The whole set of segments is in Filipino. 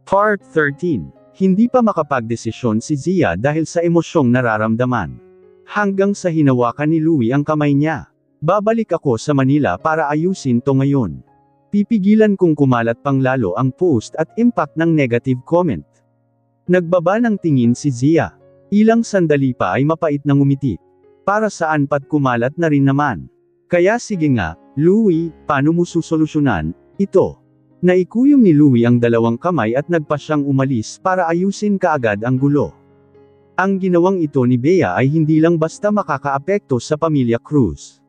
Part 13. Hindi pa makapagdesisyon si Zia dahil sa emosyong nararamdaman. Hanggang sa hinawakan ni Louie ang kamay niya. Babalik ako sa Manila para ayusin to ngayon. Pipigilan kong kumalat pang lalo ang post at impact ng negative comment. Nagbaba ng tingin si Zia. Ilang sandali pa ay mapait na ngumiti. Para saan pat kumalat na rin naman. Kaya sige nga, Louie, paano mo susolusyonan ito? Naikuyom ni Louie ang dalawang kamay at nagpa siyang umalis para ayusin kaagad ang gulo. Ang ginawang ito ni Bea ay hindi lang basta makakaapekto sa pamilya Cruz.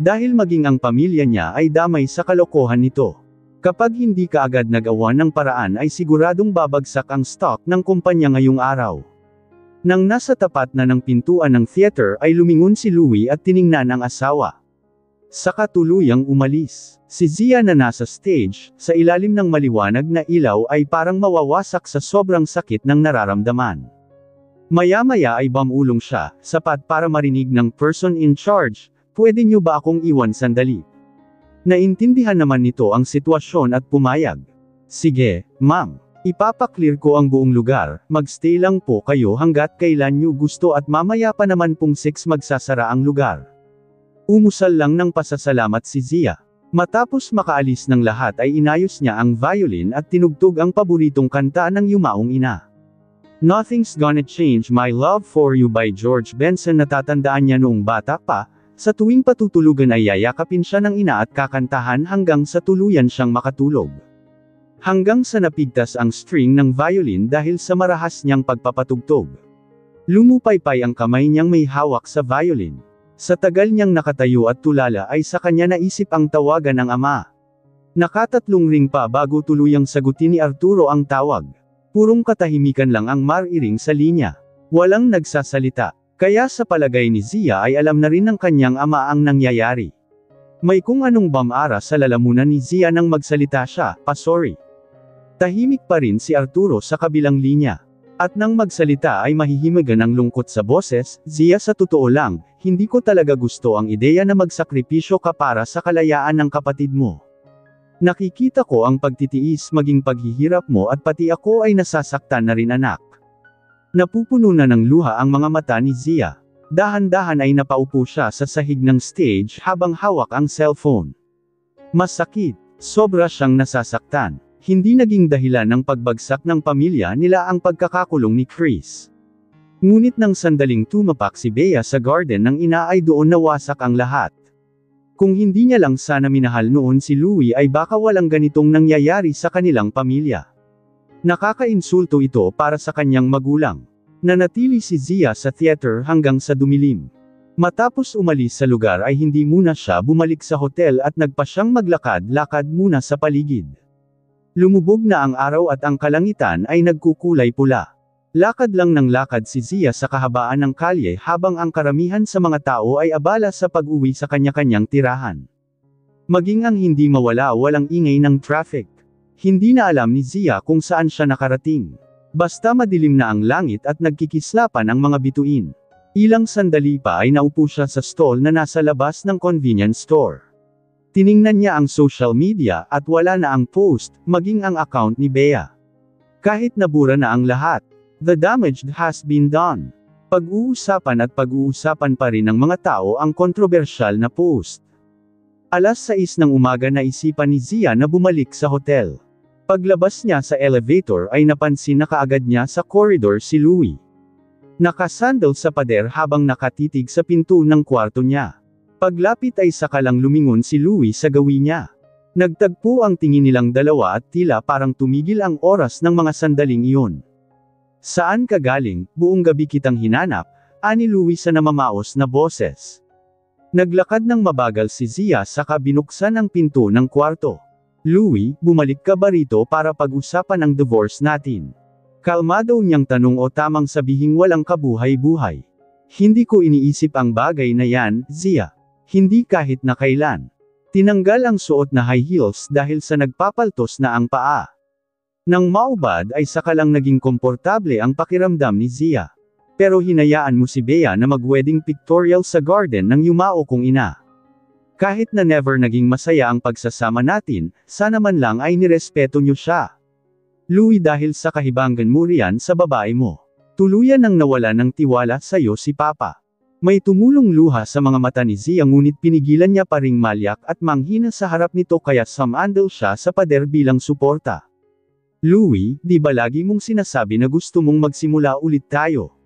Dahil maging ang pamilya niya ay damay sa kalokohan nito. Kapag hindi kaagad nag-awan ng paraan ay siguradong babagsak ang stock ng kumpanya ngayong araw. Nang nasa tapat na ng pintuan ng theater ay lumingon si Louie at tiningnan ang asawa. Saka tuluyang umalis. Si Zia na nasa stage, sa ilalim ng maliwanag na ilaw ay parang mawawasak sa sobrang sakit ng nararamdaman. Maya-maya ay bumulong siya, sapat para marinig ng person in charge, "Pwede niyo ba akong iwan sandali?" Naintindihan naman nito ang sitwasyon at pumayag. "Sige, ma'am. Ipapaklear ko ang buong lugar, magstay lang po kayo hanggat kailan niyo gusto at mamaya pa naman pong 6 magsasara ang lugar." Umusal lang ng pasasalamat si Zia. Matapos makaalis ng lahat ay inayos niya ang violin at tinugtog ang paboritong kanta ng yumaong ina. Nothing's Gonna Change My Love For You by George Benson. Natatandaan niya noong bata pa, sa tuwing patutulugan ay yayakapin siya ng ina at kakantahan hanggang sa tuluyan siyang makatulog. Hanggang sa napigtas ang string ng violin dahil sa marahas niyang pagpapatugtog. Lumupaypay ang kamay niyang may hawak sa violin. Sa tagal niyang nakatayo at tulala ay sa kanya naisip ang tawagan ng ama. Nakatatlong ring pa bago tuluyang sagutin ni Arturo ang tawag. Purong katahimikan lang ang mariring sa linya. Walang nagsasalita. Kaya sa palagay ni Zia ay alam na rin ng kanyang ama ang nangyayari. May kung anong bamara sa lalamunan ni Zia nang magsalita siya, "Sorry." Tahimik pa rin si Arturo sa kabilang linya. At nang magsalita ay mahihimagan ang lungkot sa boses, "Zia, sa totoo lang, hindi ko talaga gusto ang ideya na magsakripisyo ka para sa kalayaan ng kapatid mo. Nakikita ko ang pagtitiis maging paghihirap mo at pati ako ay nasasaktan na rin, anak." Napupuno na ng luha ang mga mata ni Zia. Dahan-dahan ay napaupo siya sa sahig ng stage habang hawak ang cellphone. Masakit. Sobra siyang nasasaktan. Hindi naging dahilan ng pagbagsak ng pamilya nila ang pagkakakulong ni Chris. Ngunit nang sandaling tumapak si Bea sa garden ng ina ay doon nawasak ang lahat. Kung hindi niya lang sana minahal noon si Louie ay baka walang ganitong nangyayari sa kanilang pamilya. Nakakainsulto ito para sa kanyang magulang. Nanatili si Zia sa theater hanggang sa dumilim. Matapos umalis sa lugar ay hindi muna siya bumalik sa hotel at nagpa siyang maglakad-lakad muna sa paligid. Lumubog na ang araw at ang kalangitan ay nagkukulay pula. Lakad lang ng lakad si Zia sa kahabaan ng kalye habang ang karamihan sa mga tao ay abala sa pag-uwi sa kanya-kanyang tirahan. Maging ang hindi mawala-walang ingay ng traffic. Hindi na alam ni Zia kung saan siya nakarating. Basta madilim na ang langit at nagkikislapan ang mga bituin. Ilang sandali pa ay naupo siya sa stall na nasa labas ng convenience store. Tiningnan niya ang social media at wala na ang post, maging ang account ni Bea. Kahit nabura na ang lahat. The damage has been done. Pag-uusapan at pag-uusapan pa rin ng mga tao ang kontrobersyal na post. 6:00 ng umaga naisipan ni Zia na bumalik sa hotel. Paglabas niya sa elevator ay napansin na kaagad niya sa corridor si Louie. Nakasandal sa pader habang nakatitig sa pinto ng kwarto niya. Paglapit ay sakalang lumingon si Louie sa gawin niya. Nagtagpo ang tingin nilang dalawa at tila parang tumigil ang oras ng mga sandaling iyon. "Saan ka galing? Buong gabi kitang hinanap," ani Louie sa namamaos na boses. Naglakad ng mabagal si Zia saka binuksan ang pinto ng kwarto. "Louie, bumalik ka ba rito para pag-usapan ang divorce natin?" Kalmado niyang tanong o tamang sabihing walang kabuhay-buhay. "Hindi ko iniisip ang bagay na yan, Zia. Hindi kahit na kailan." Tinanggal ang suot na high heels dahil sa nagpapaltos na ang paa. Nang maubad ay sakalang naging komportable ang pakiramdam ni Zia. "Pero hinayaan mo si Bea na mag-wedding pictorial sa garden ng yumao kong ina. Kahit na never naging masaya ang pagsasama natin, sana man lang ay nirespeto niyo siya." Louie, dahil sa kahibangan mo riyan sa babae mo. Tuluyan nang nawala ng tiwala sa'yo si Papa. May tumulong luha sa mga mata ni Zia, ngunit pinigilan niya pa ring malyak at manghina sa harap nito, kaya sumandal siya sa pader bilang suporta. Louie, di ba lagi mong sinasabi na gusto mong magsimula ulit tayo?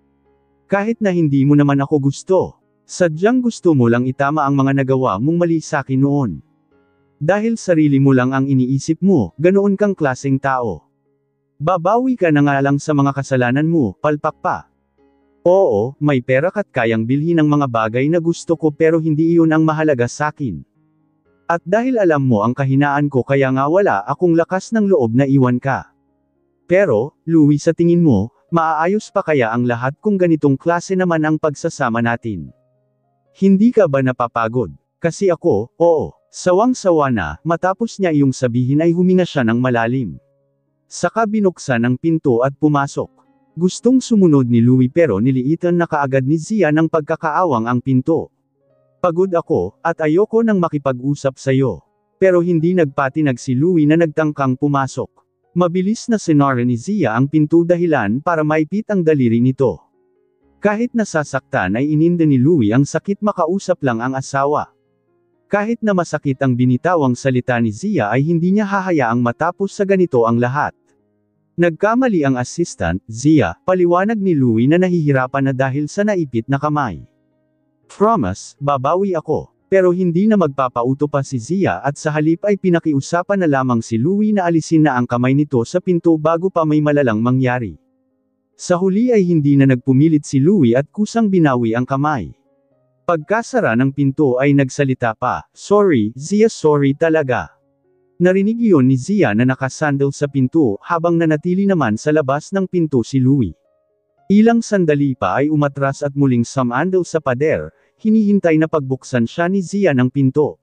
Kahit na hindi mo naman ako gusto. Sadyang gusto mo lang itama ang mga nagawa mong mali sa'kin noon. Dahil sarili mo lang ang iniisip mo, ganoon kang klaseng tao. Babawi ka na nga lang sa mga kasalanan mo, palpak pa. Oo, may pera ka't kayang bilhin ang mga bagay na gusto ko, pero hindi iyon ang mahalaga sa'kin. At dahil alam mo ang kahinaan ko, kaya nga wala akong lakas ng loob na iwan ka. Pero, Louie, sa tingin mo, maaayos pa kaya ang lahat kung ganitong klase naman ang pagsasama natin? Hindi ka ba napapagod? Kasi ako, oo. Sawang-sawa na, matapos niya iyong sabihin ay huminga siya ng malalim. Saka binuksan ang pinto at pumasok. Gustong sumunod ni Louie, pero niliitan na kaagad ni Zia ng pagkakaawang ang pinto. Pagod ako, at ayoko nang makipag-usap sa'yo. Pero hindi nagpatinag si Louie na nagtangkang pumasok. Mabilis na sinara ni Zia ang pinto, dahilan para maipit ang daliri nito. Kahit nasasaktan ay ininda ni Louie ang sakit, makausap lang ang asawa. Kahit na masakit ang binitawang salita ni Zia, ay hindi niya hahayaang matapos sa ganito ang lahat. Nagkamali ang assistant, Zia, paliwanag ni Louie na nahihirapan na dahil sa naipit na kamay. Promise, babawi ako. Pero hindi na magpapauto pa si Zia, at sa halip ay pinakiusapan na lamang si Louie na alisin na ang kamay nito sa pinto bago pa may malalang mangyari. Sa huli ay hindi na nagpumilit si Louie at kusang binawi ang kamay. Pagkasara ng pinto ay nagsalita pa, "Sorry, Zia, sorry talaga." Narinig iyon ni Zia na nakasandal sa pinto, habang nanatili naman sa labas ng pinto si Louie. Ilang sandali pa ay umatras at muling sumandal sa pader, hinihintay na pagbuksan siya ni Zia ng pinto.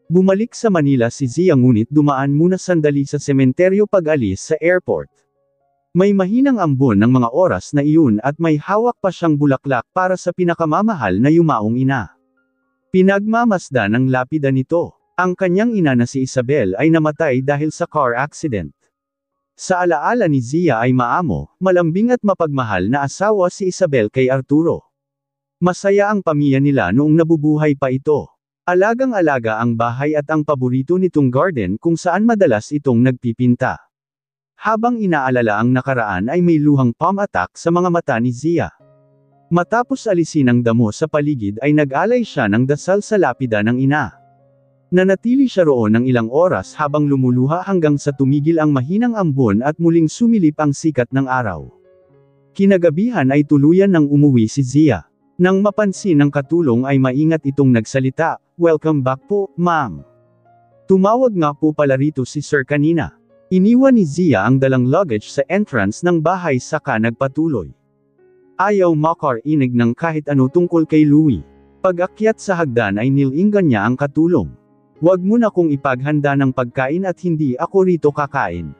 Bumalik sa Manila si Zia, ngunit dumaan muna sandali sa sementeryo pag-alis sa airport. May mahinang ambon ng mga oras na iyon at may hawak pa siyang bulaklak para sa pinakamamahal na yumaong ina. Pinagmamasdan ng lapida nito. Ang kanyang ina na si Isabel ay namatay dahil sa car accident. Sa alaala ni Zia ay maamo, malambing at mapagmahal na asawa si Isabel kay Arturo. Masaya ang pamilya nila noong nabubuhay pa ito. Alagang-alaga ang bahay at ang paborito nitong garden kung saan madalas itong nagpipinta. Habang inaalala ang nakaraan ay may luhang palm attack sa mga mata ni Zia. Matapos alisin ang damo sa paligid ay nag-alay siya ng dasal sa lapida ng ina. Nanatili siya roon ng ilang oras habang lumuluha hanggang sa tumigil ang mahinang ambon at muling sumilip ang sikat ng araw. Kinagabihan ay tuluyan nang umuwi si Zia. Nang mapansin ng katulong ay maingat itong nagsalita, "Welcome back po, ma'am. Tumawag nga po pala rito si Sir kanina." Iniwan ni Zia ang dalang luggage sa entrance ng bahay, saka nagpatuloy. Ayaw makarinig ng kahit ano tungkol kay Louie. Pag-akyat sa hagdan ay nilinggan niya ang katulong. "Wag mo na kong ipaghanda ng pagkain at hindi ako rito kakain."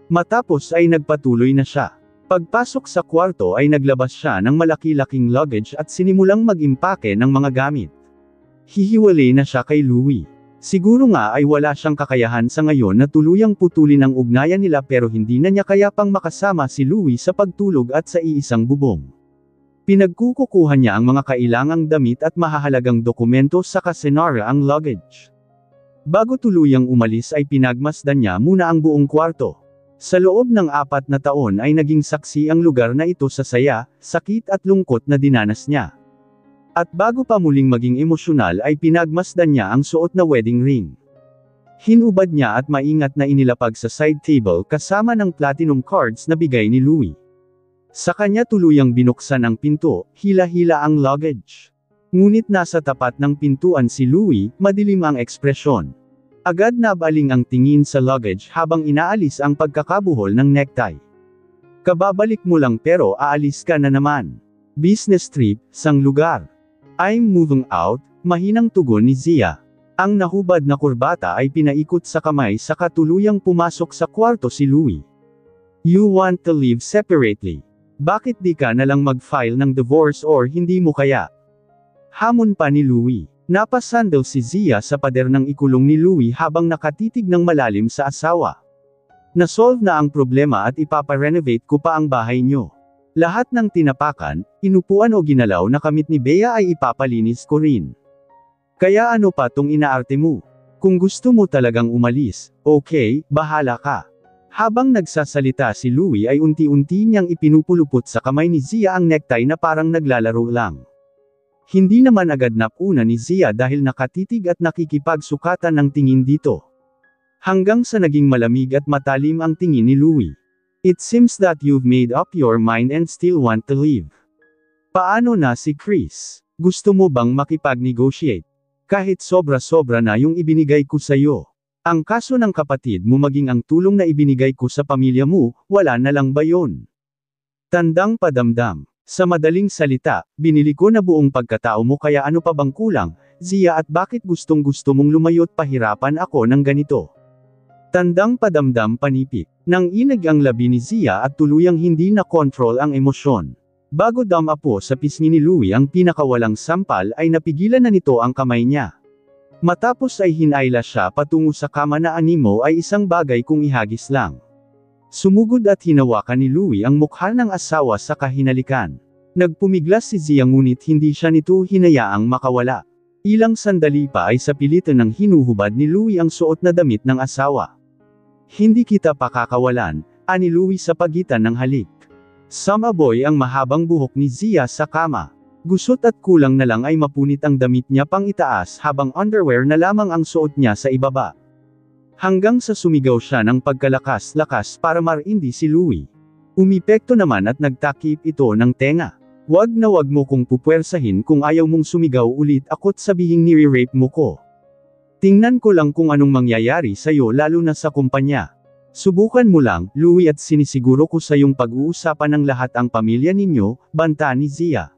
Matapos ay nagpatuloy na siya. Pagpasok sa kwarto ay naglabas siya ng malaki-laking luggage at sinimulang mag-impake ng mga gamit. Hihiwalay na siya kay Louie. Siguro nga ay wala siyang kakayahan sa ngayon na tuluyang putulin ang ugnayan nila, pero hindi na niya kaya pang makasama si Louie sa pagtulog at sa iisang bubong. Pinagkukukuha niya ang mga kailangang damit at mahahalagang dokumento, saka sinara ang luggage. Bago tuluyang umalis ay pinagmasdan niya muna ang buong kwarto. Sa loob ng 4 na taon ay naging saksi ang lugar na ito sa saya, sakit at lungkot na dinanas niya. At bago pa muling maging emosyonal ay pinagmasdan niya ang suot na wedding ring. Hinubad niya at maingat na inilapag sa side table kasama ng platinum cards na bigay ni Louie. Sa kanya tuluyang binuksan ang pinto, hila-hila ang luggage. Ngunit nasa tapat ng pintuan si Louie, madilim ang ekspresyon. Agad nabaling ang tingin sa luggage habang inaalis ang pagkakabuhol ng necktie. "Kababalik mo lang pero aalis ka na naman. Business trip, sang lugar." "I'm moving out," mahinang tugon ni Zia. Ang nahubad na kurbata ay pinaikot sa kamay, saka tuluyang pumasok sa kwarto si Louie. "You want to live separately? Bakit di ka na lang mag-file ng divorce, or hindi mo kaya?" Hamon pa ni Louie. Napasandal si Zia sa pader ng ikulong ni Louie habang nakatitig ng malalim sa asawa. Nasolve na ang problema at ipaparenovate ko pa ang bahay nyo. Lahat ng tinapakan, inupuan o ginalaw na kamit ni Bea ay ipapalinis ko rin. Kaya ano pa tong inaarte mo? Kung gusto mo talagang umalis, okay, bahala ka. Habang nagsasalita si Louie ay unti-unti niyang ipinupulupot sa kamay ni Zia ang necktie na parang naglalaro lang. Hindi naman agad napuna ni Zia dahil nakatitig at nakikipagsukatan ng tingin dito. Hanggang sa naging malamig at matalim ang tingin ni Louie. It seems that you've made up your mind and still want to leave. Paano na si Chris? Gusto mo bang makipag-negotiate? Kahit sobra-sobra na yung ibinigay ko sa'yo. Ang kaso ng kapatid mo maging ang tulong na ibinigay ko sa pamilya mo, wala na lang ba yon? Tandang padamdam. Sa madaling salita, binili ko na buong pagkatao mo kaya ano pa bang kulang, Zia at bakit gustong-gusto mong lumayo't pahirapan ako ng ganito? Tandang padamdam panipik. Nang inag ang labi ni Zia at tuluyang hindi na kontrol ang emosyon. Bago damapo sa pisngi ni Louie ang pinakawalang sampal ay napigilan na nito ang kamay niya. Matapos ay hinayla siya patungo sa kama na animo ay isang bagay kung ihagis lang. Sumugod at hinawakan ni Louie ang mukha ng asawa sa kahinalikan. Nagpumiglas si Zia ngunit hindi siya nito hinayaang makawala. Ilang sandali pa ay sa pilitan ng hinuhubad ni Louie ang suot na damit ng asawa. Hindi kita pakakawalan, ani Louie sa pagitan ng halik. Sumaboy ang mahabang buhok ni Zia sa kama. Gusot at kulang na lang ay mapunit ang damit niya pang itaas habang underwear na lamang ang suot niya sa ibaba. Hanggang sa sumigaw siya ng pagkalakas-lakas para marindi si Louie. Umipekto naman at nagtakip ito ng tenga. Wag na wag mo kong pupwersahin kung ayaw mong sumigaw ulit ako't sabihing nire-rape mo ko. Tingnan ko lang kung anong mangyayari sa'yo lalo na sa kumpanya. Subukan mo lang, Louie at sinisiguro ko sa iyong pag-uusapan ng lahat ang pamilya ninyo, banta ni Zia.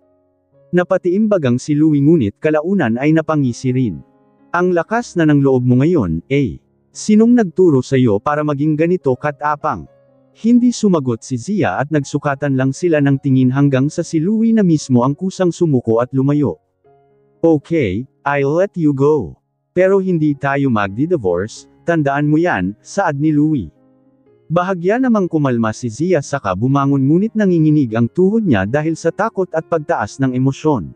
Napatiimbagang si Louie ngunit kalaunan ay napangisi rin. Ang lakas na ng loob mo ngayon, eh. Sinong nagturo sa iyo para maging ganito katapang? Hindi sumagot si Zia at nagsukatan lang sila ng tingin hanggang sa si Louie na mismo ang kusang sumuko at lumayo. Okay, I'll let you go. Pero hindi tayo magdi-divorce, tandaan mo yan, saad ni Louie. Bahagya namang kumalma si Zia saka bumangon ngunit nanginginig ang tuhod niya dahil sa takot at pagtaas ng emosyon.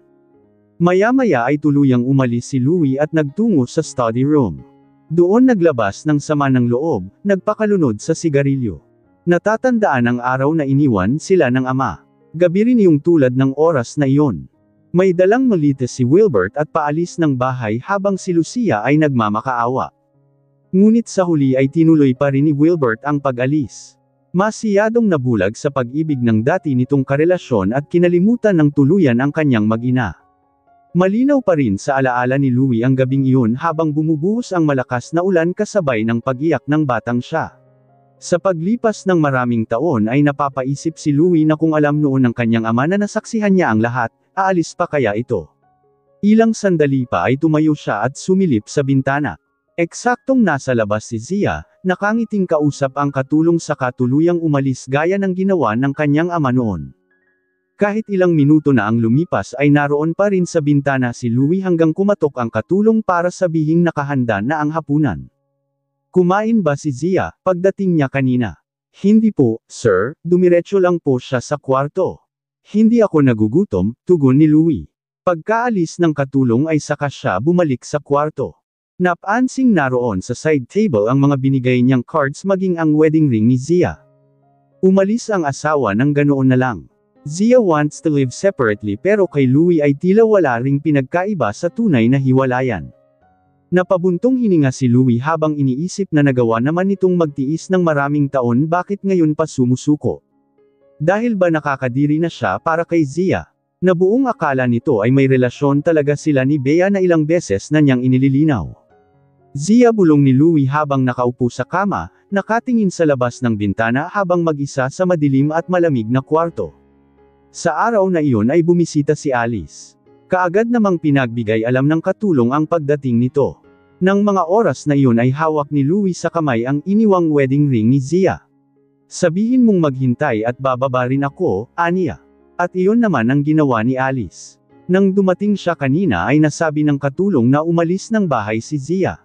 Maya-maya ay tuluyang umalis si Louie at nagtungo sa study room. Doon naglabas ng sama ng loob, nagpakalunod sa sigarilyo. Natatandaan ang araw na iniwan sila ng ama. Gabi rin yung tulad ng oras na iyon. May dalang malites si Wilbert at paalis ng bahay habang si Lucia ay nagmamakaawa. Ngunit sa huli ay tinuloy pa rin ni Wilbert ang pag-alis. Masiyadong nabulag sa pag-ibig ng dati nitong karelasyon at kinalimutan ng tuluyan ang kanyang mag-ina. Malinaw pa rin sa alaala ni Louie ang gabing iyon habang bumubuhos ang malakas na ulan kasabay ng pag-iyak ng batang siya. Sa paglipas ng maraming taon ay napapaisip si Louie na kung alam noon ng kanyang ama na nasaksihan niya ang lahat, aalis pa kaya ito? Ilang sandali pa ay tumayo siya at sumilip sa bintana. Eksaktong nasa labas si Zia, nakangiting kausap ang katulong sa katuluyang umalis gaya ng ginawa ng kanyang ama noon. Kahit ilang minuto na ang lumipas ay naroon pa rin sa bintana si Louie hanggang kumatok ang katulong para sabihing nakahanda na ang hapunan. Kumain ba si Zia, pagdating niya kanina? Hindi po, sir, dumiretso lang po siya sa kwarto. Hindi ako nagugutom, tugon ni Louie. Pagkaalis ng katulong ay saka siya bumalik sa kwarto. Napansing naroon sa side table ang mga binigay niyang cards maging ang wedding ring ni Zia. Umalis ang asawa ng ganoon na lang. Zia wants to live separately pero kay Louie ay tila wala ring pinagkaiba sa tunay na hiwalayan. Napabuntong hininga si Louie habang iniisip na nagawa naman nitong magtiis ng maraming taon bakit ngayon pa sumusuko. Dahil ba nakakadiri na siya para kay Zia? Na buong akala nito ay may relasyon talaga sila ni Bea na ilang beses na niyang inililinaw. Zia bulong ni Louie habang nakaupo sa kama, nakatingin sa labas ng bintana habang mag-isa sa madilim at malamig na kwarto. Sa araw na iyon ay bumisita si Alice. Kaagad namang pinagbigay alam ng katulong ang pagdating nito. Nang mga oras na iyon ay hawak ni Louie sa kamay ang iniwang wedding ring ni Zia. Sabihin mong maghintay at bababa rin ako, aniya. At iyon naman ang ginawa ni Alice. Nang dumating siya kanina ay nasabi ng katulong na umalis ng bahay si Zia.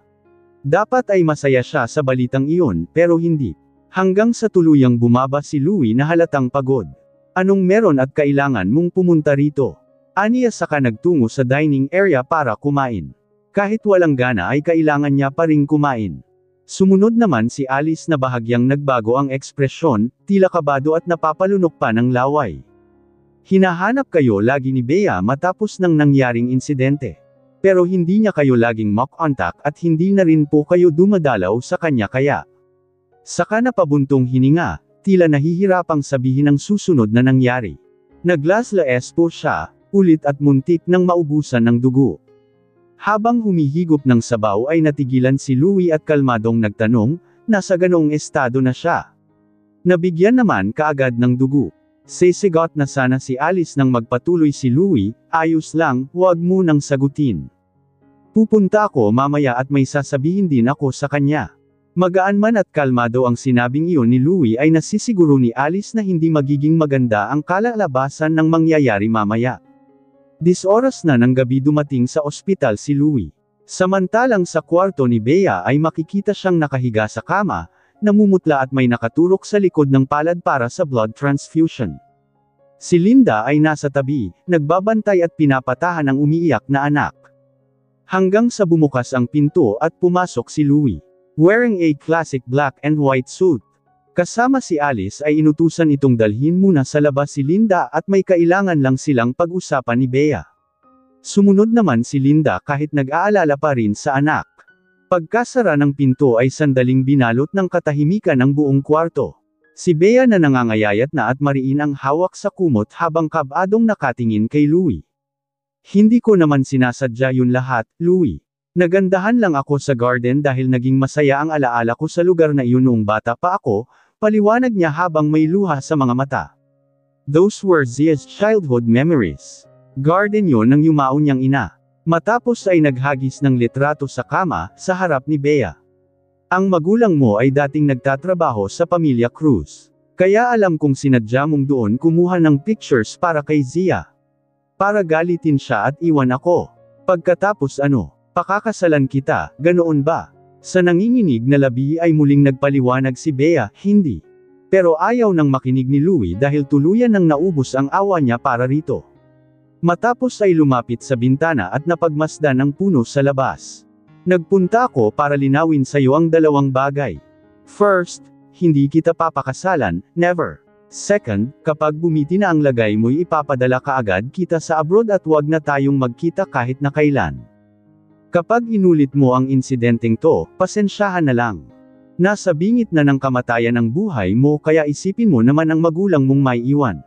Dapat ay masaya siya sa balitang iyon, pero hindi. Hanggang sa tuluyang bumaba si Louie na halatang pagod. Anong meron at kailangan mong pumunta rito? Aniya saka nagtungo sa dining area para kumain. Kahit walang gana ay kailangan niya pa ring kumain. Sumunod naman si Alice na bahagyang nagbago ang ekspresyon, tila kabado at napapalunok pa ng laway. Hinahanap kayo lagi ni Bea matapos ng nangyaring insidente. Pero hindi niya kayo laging mock contact at hindi na rin po kayo dumadalaw sa kanya kaya. Saka napabuntong hininga, tila nahihirapang sabihin ang susunod na nangyari. Naglas-laes po siya, ulit at muntik nang maubusan ng dugo. Habang humihigop ng sabaw ay natigilan si Louie at kalmadong nagtanong, nasa ganoong estado na siya. Nabigyan naman kaagad ng dugo. Sisigot na sana si Alice nang magpatuloy si Louie, ayos lang, huwag mo nang sagutin. Pupunta ako mamaya at may sasabihin din ako sa kanya. Magaan man at kalmado ang sinabing iyon ni Louie ay nasisiguro ni Alice na hindi magiging maganda ang kalalabasan ng mangyayari mamaya. 10 oras na ng gabi dumating sa ospital si Louie. Samantalang sa kwarto ni Bea ay makikita siyang nakahiga sa kama, namumutla at may nakaturok sa likod ng palad para sa blood transfusion. Si Linda ay nasa tabi, nagbabantay at pinapatahan ang umiiyak na anak. Hanggang sa bumukas ang pinto at pumasok si Louie. Wearing a classic black and white suit. Kasama si Alice ay inutusan itong dalhin muna sa labas si Linda at may kailangan lang silang pag-usapan ni Bea. Sumunod naman si Linda kahit nag-aalala pa rin sa anak. Pagkasara ng pinto ay sandaling binalot ng katahimikan ang buong kwarto. Si Bea na nangangayayat na at mariin ang hawak sa kumot habang kabadong nakatingin kay Louie. Hindi ko naman sinasadya yun lahat, Louie. Nagandahan lang ako sa garden dahil naging masaya ang alaala ko sa lugar na iyon noong bata pa ako, paliwanag niya habang may luha sa mga mata. Those were Zia's childhood memories. Garden yon ng yumao niyang ina. Matapos ay naghagis ng litrato sa kama, sa harap ni Bea. Ang magulang mo ay dating nagtatrabaho sa pamilya Cruz. Kaya alam kong sinadya mong doon kumuha ng pictures para kay Zia. Para galitin siya at iwan ako. Pagkatapos pakakasalan kita, ganoon ba? Sa nanginginig na labi ay muling nagpaliwanag si Bea, hindi. Pero ayaw nang makinig ni Louie dahil tuluyan nang naubos ang awa niya para rito. Matapos ay lumapit sa bintana at napagmasdan ng puno sa labas. Nagpunta ako para linawin sa iyo ang dalawang bagay. First, hindi kita papakasalan, never. Second, kapag bumiti na ang lagay mo'y ipapadala kaagad kita sa abroad at wag na tayong magkita kahit na kailan. Kapag inulit mo ang insidenteng to, pasensyahan na lang. Nasa bingit na ng kamatayan ang buhay mo kaya isipin mo naman ang magulang mong may iwan.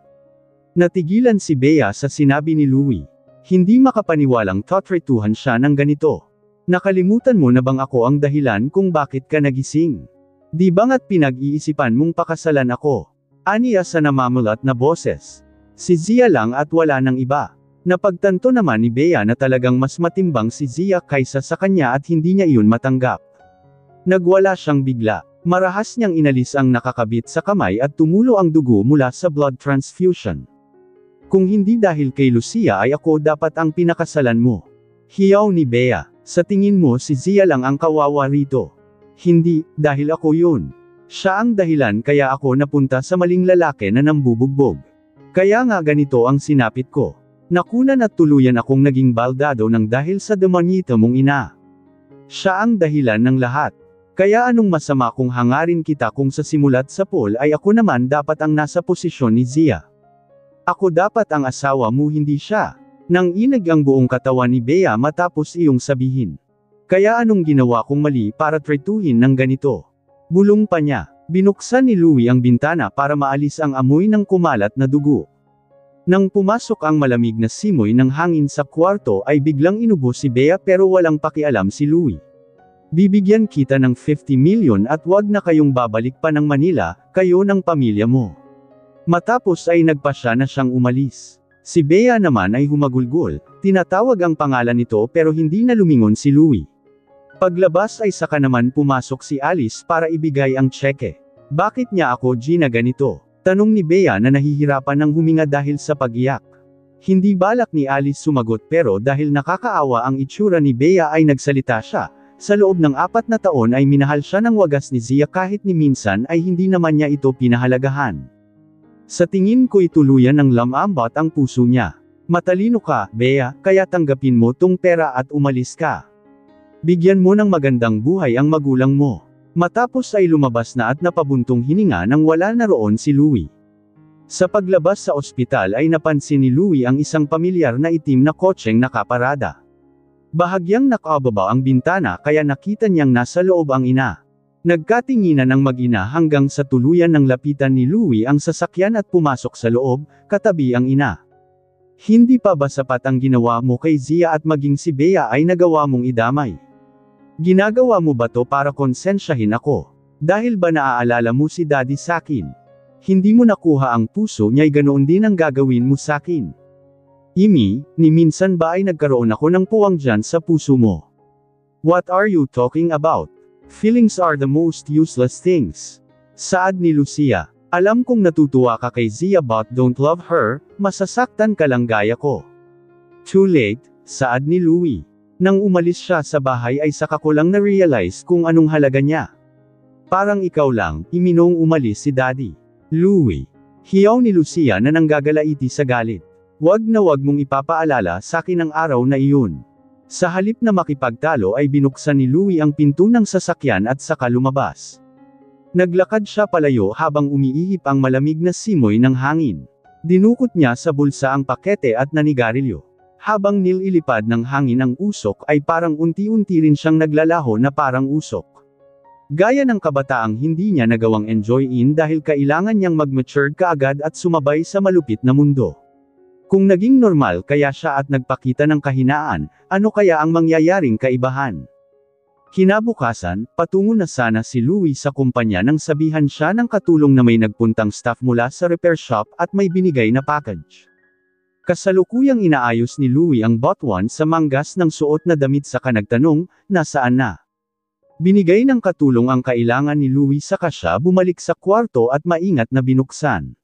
Natigilan si Bea sa sinabi ni Louie. Hindi makapaniwalang totretuhan siya ng ganito. Nakalimutan mo na bang ako ang dahilan kung bakit ka nagising? Di ba nga't pinag-iisipan mong pakasalan ako? Aniya sa namamulat na boses. Si Zia lang at wala nang iba. Napagtanto naman ni Bea na talagang mas matimbang si Zia kaysa sa kanya at hindi niya iyon matanggap. Nagwala siyang bigla. Marahas niyang inalis ang nakakabit sa kamay at tumulo ang dugo mula sa blood transfusion. Kung hindi dahil kay Lucia ay ako dapat ang pinakasalan mo. Hiyaw ni Bea. Sa tingin mo si Zia lang ang kawawa rito. Hindi, dahil ako yun. Siya ang dahilan kaya ako napunta sa maling lalaki na nambubugbog. Kaya nga ganito ang sinapit ko. Nakunan at tuluyan akong naging baldado ng dahil sa demonyita mong ina. Siya ang dahilan ng lahat. Kaya anong masama kung hangarin kita kung sa simulat sa pool ay ako naman dapat ang nasa posisyon ni Zia. Ako dapat ang asawa mo hindi siya. Nang inag ang buong katawan ni Bea matapos iyong sabihin. Kaya anong ginawa kong mali para tretuhin ng ganito? Bulong pa niya. Binuksan ni Louie ang bintana para maalis ang amoy ng kumalat na dugo. Nang pumasok ang malamig na simoy ng hangin sa kwarto ay biglang inubo si Bea pero walang pakialam si Louie. Bibigyan kita ng 50 million at wag na kayong babalik pa ng Manila, kayo ng pamilya mo. Matapos ay nagpasya na siyang umalis. Si Bea naman ay humagulgol, tinatawag ang pangalan nito pero hindi na lumingon si Louie. Paglabas ay saka naman pumasok si Alice para ibigay ang tseke. Bakit niya ako ginaganito? Tanong ni Bea na nahihirapan ng huminga dahil sa pag-iyak. Hindi balak ni Alice sumagot pero dahil nakakaawa ang itsura ni Bea ay nagsalita siya, Sa loob ng 4 na taon ay minahal siya ng wagas ni Zia kahit ni minsan ay hindi naman niya ito pinahalagahan. Sa tingin ko'y tuluyan ng lamambot ang puso niya. Matalino ka, Bea, kaya tanggapin mo tong pera at umalis ka. Bigyan mo ng magandang buhay ang magulang mo. Matapos ay lumabas na at napabuntong hininga nang wala na roon si Louie. Sa paglabas sa ospital ay napansin ni Louie ang isang pamilyar na itim na kotseng nakaparada. Bahagyang nakababa ang bintana kaya nakita niyang nasa loob ang ina. Nagkatinginan ang mag-ina hanggang sa tuluyan ng lapitan ni Louie ang sasakyan at pumasok sa loob, katabi ang ina. Hindi pa ba sapat ang ginawa mo kay Zia at maging si Bea ay nagawa mong idamay? Ginagawa mo ba to para konsensyahin ako? Dahil ba naaalala mo si Daddy sakin? Hindi mo nakuha ang puso niya'y ganoon din ang gagawin mo sakin. Imi, ni minsan ba ay nagkaroon ako ng puwang dyan sa puso mo? What are you talking about? Feelings are the most useless things. Saad ni Lucia. Alam kong natutuwa ka kay Zia but don't love her, masasaktan ka lang gaya ko. Too late, saad ni Louie. Nang umalis siya sa bahay ay saka ko lang na-realize kung anong halaga niya. Parang ikaw lang, iminong umalis si Daddy. Louie. Hiyaw ni Lucia na nanggagalaiti sa galit. Wag na wag mong ipapaalala sa akin ang araw na iyon. Sa halip na makipagtalo ay binuksan ni Louie ang pinto ng sasakyan at saka lumabas. Naglakad siya palayo habang umiihip ang malamig na simoy ng hangin. Dinukot niya sa bulsa ang pakete at nanigarilyo. Habang nililipad ng hangin ang usok ay parang unti-unti rin siyang naglalaho na parang usok. Gaya ng kabataang hindi niya nagawang enjoyin dahil kailangan niyang mag-mature kaagad at sumabay sa malupit na mundo. Kung naging normal kaya siya at nagpakita ng kahinaan, ano kaya ang mangyayaring kaibahan? Kinabukasan, patungo na sana si Louie sa kumpanya nang sabihan siya ng katulong na may nagpuntang staff mula sa repair shop at may binigay na package. Kasalukuyang inaayos ni Louie ang botwan sa manggas ng suot na damit saka nagtanong, nasaan na? Binigay ng katulong ang kailangan ni Louie saka siya bumalik sa kwarto at maingat na binuksan.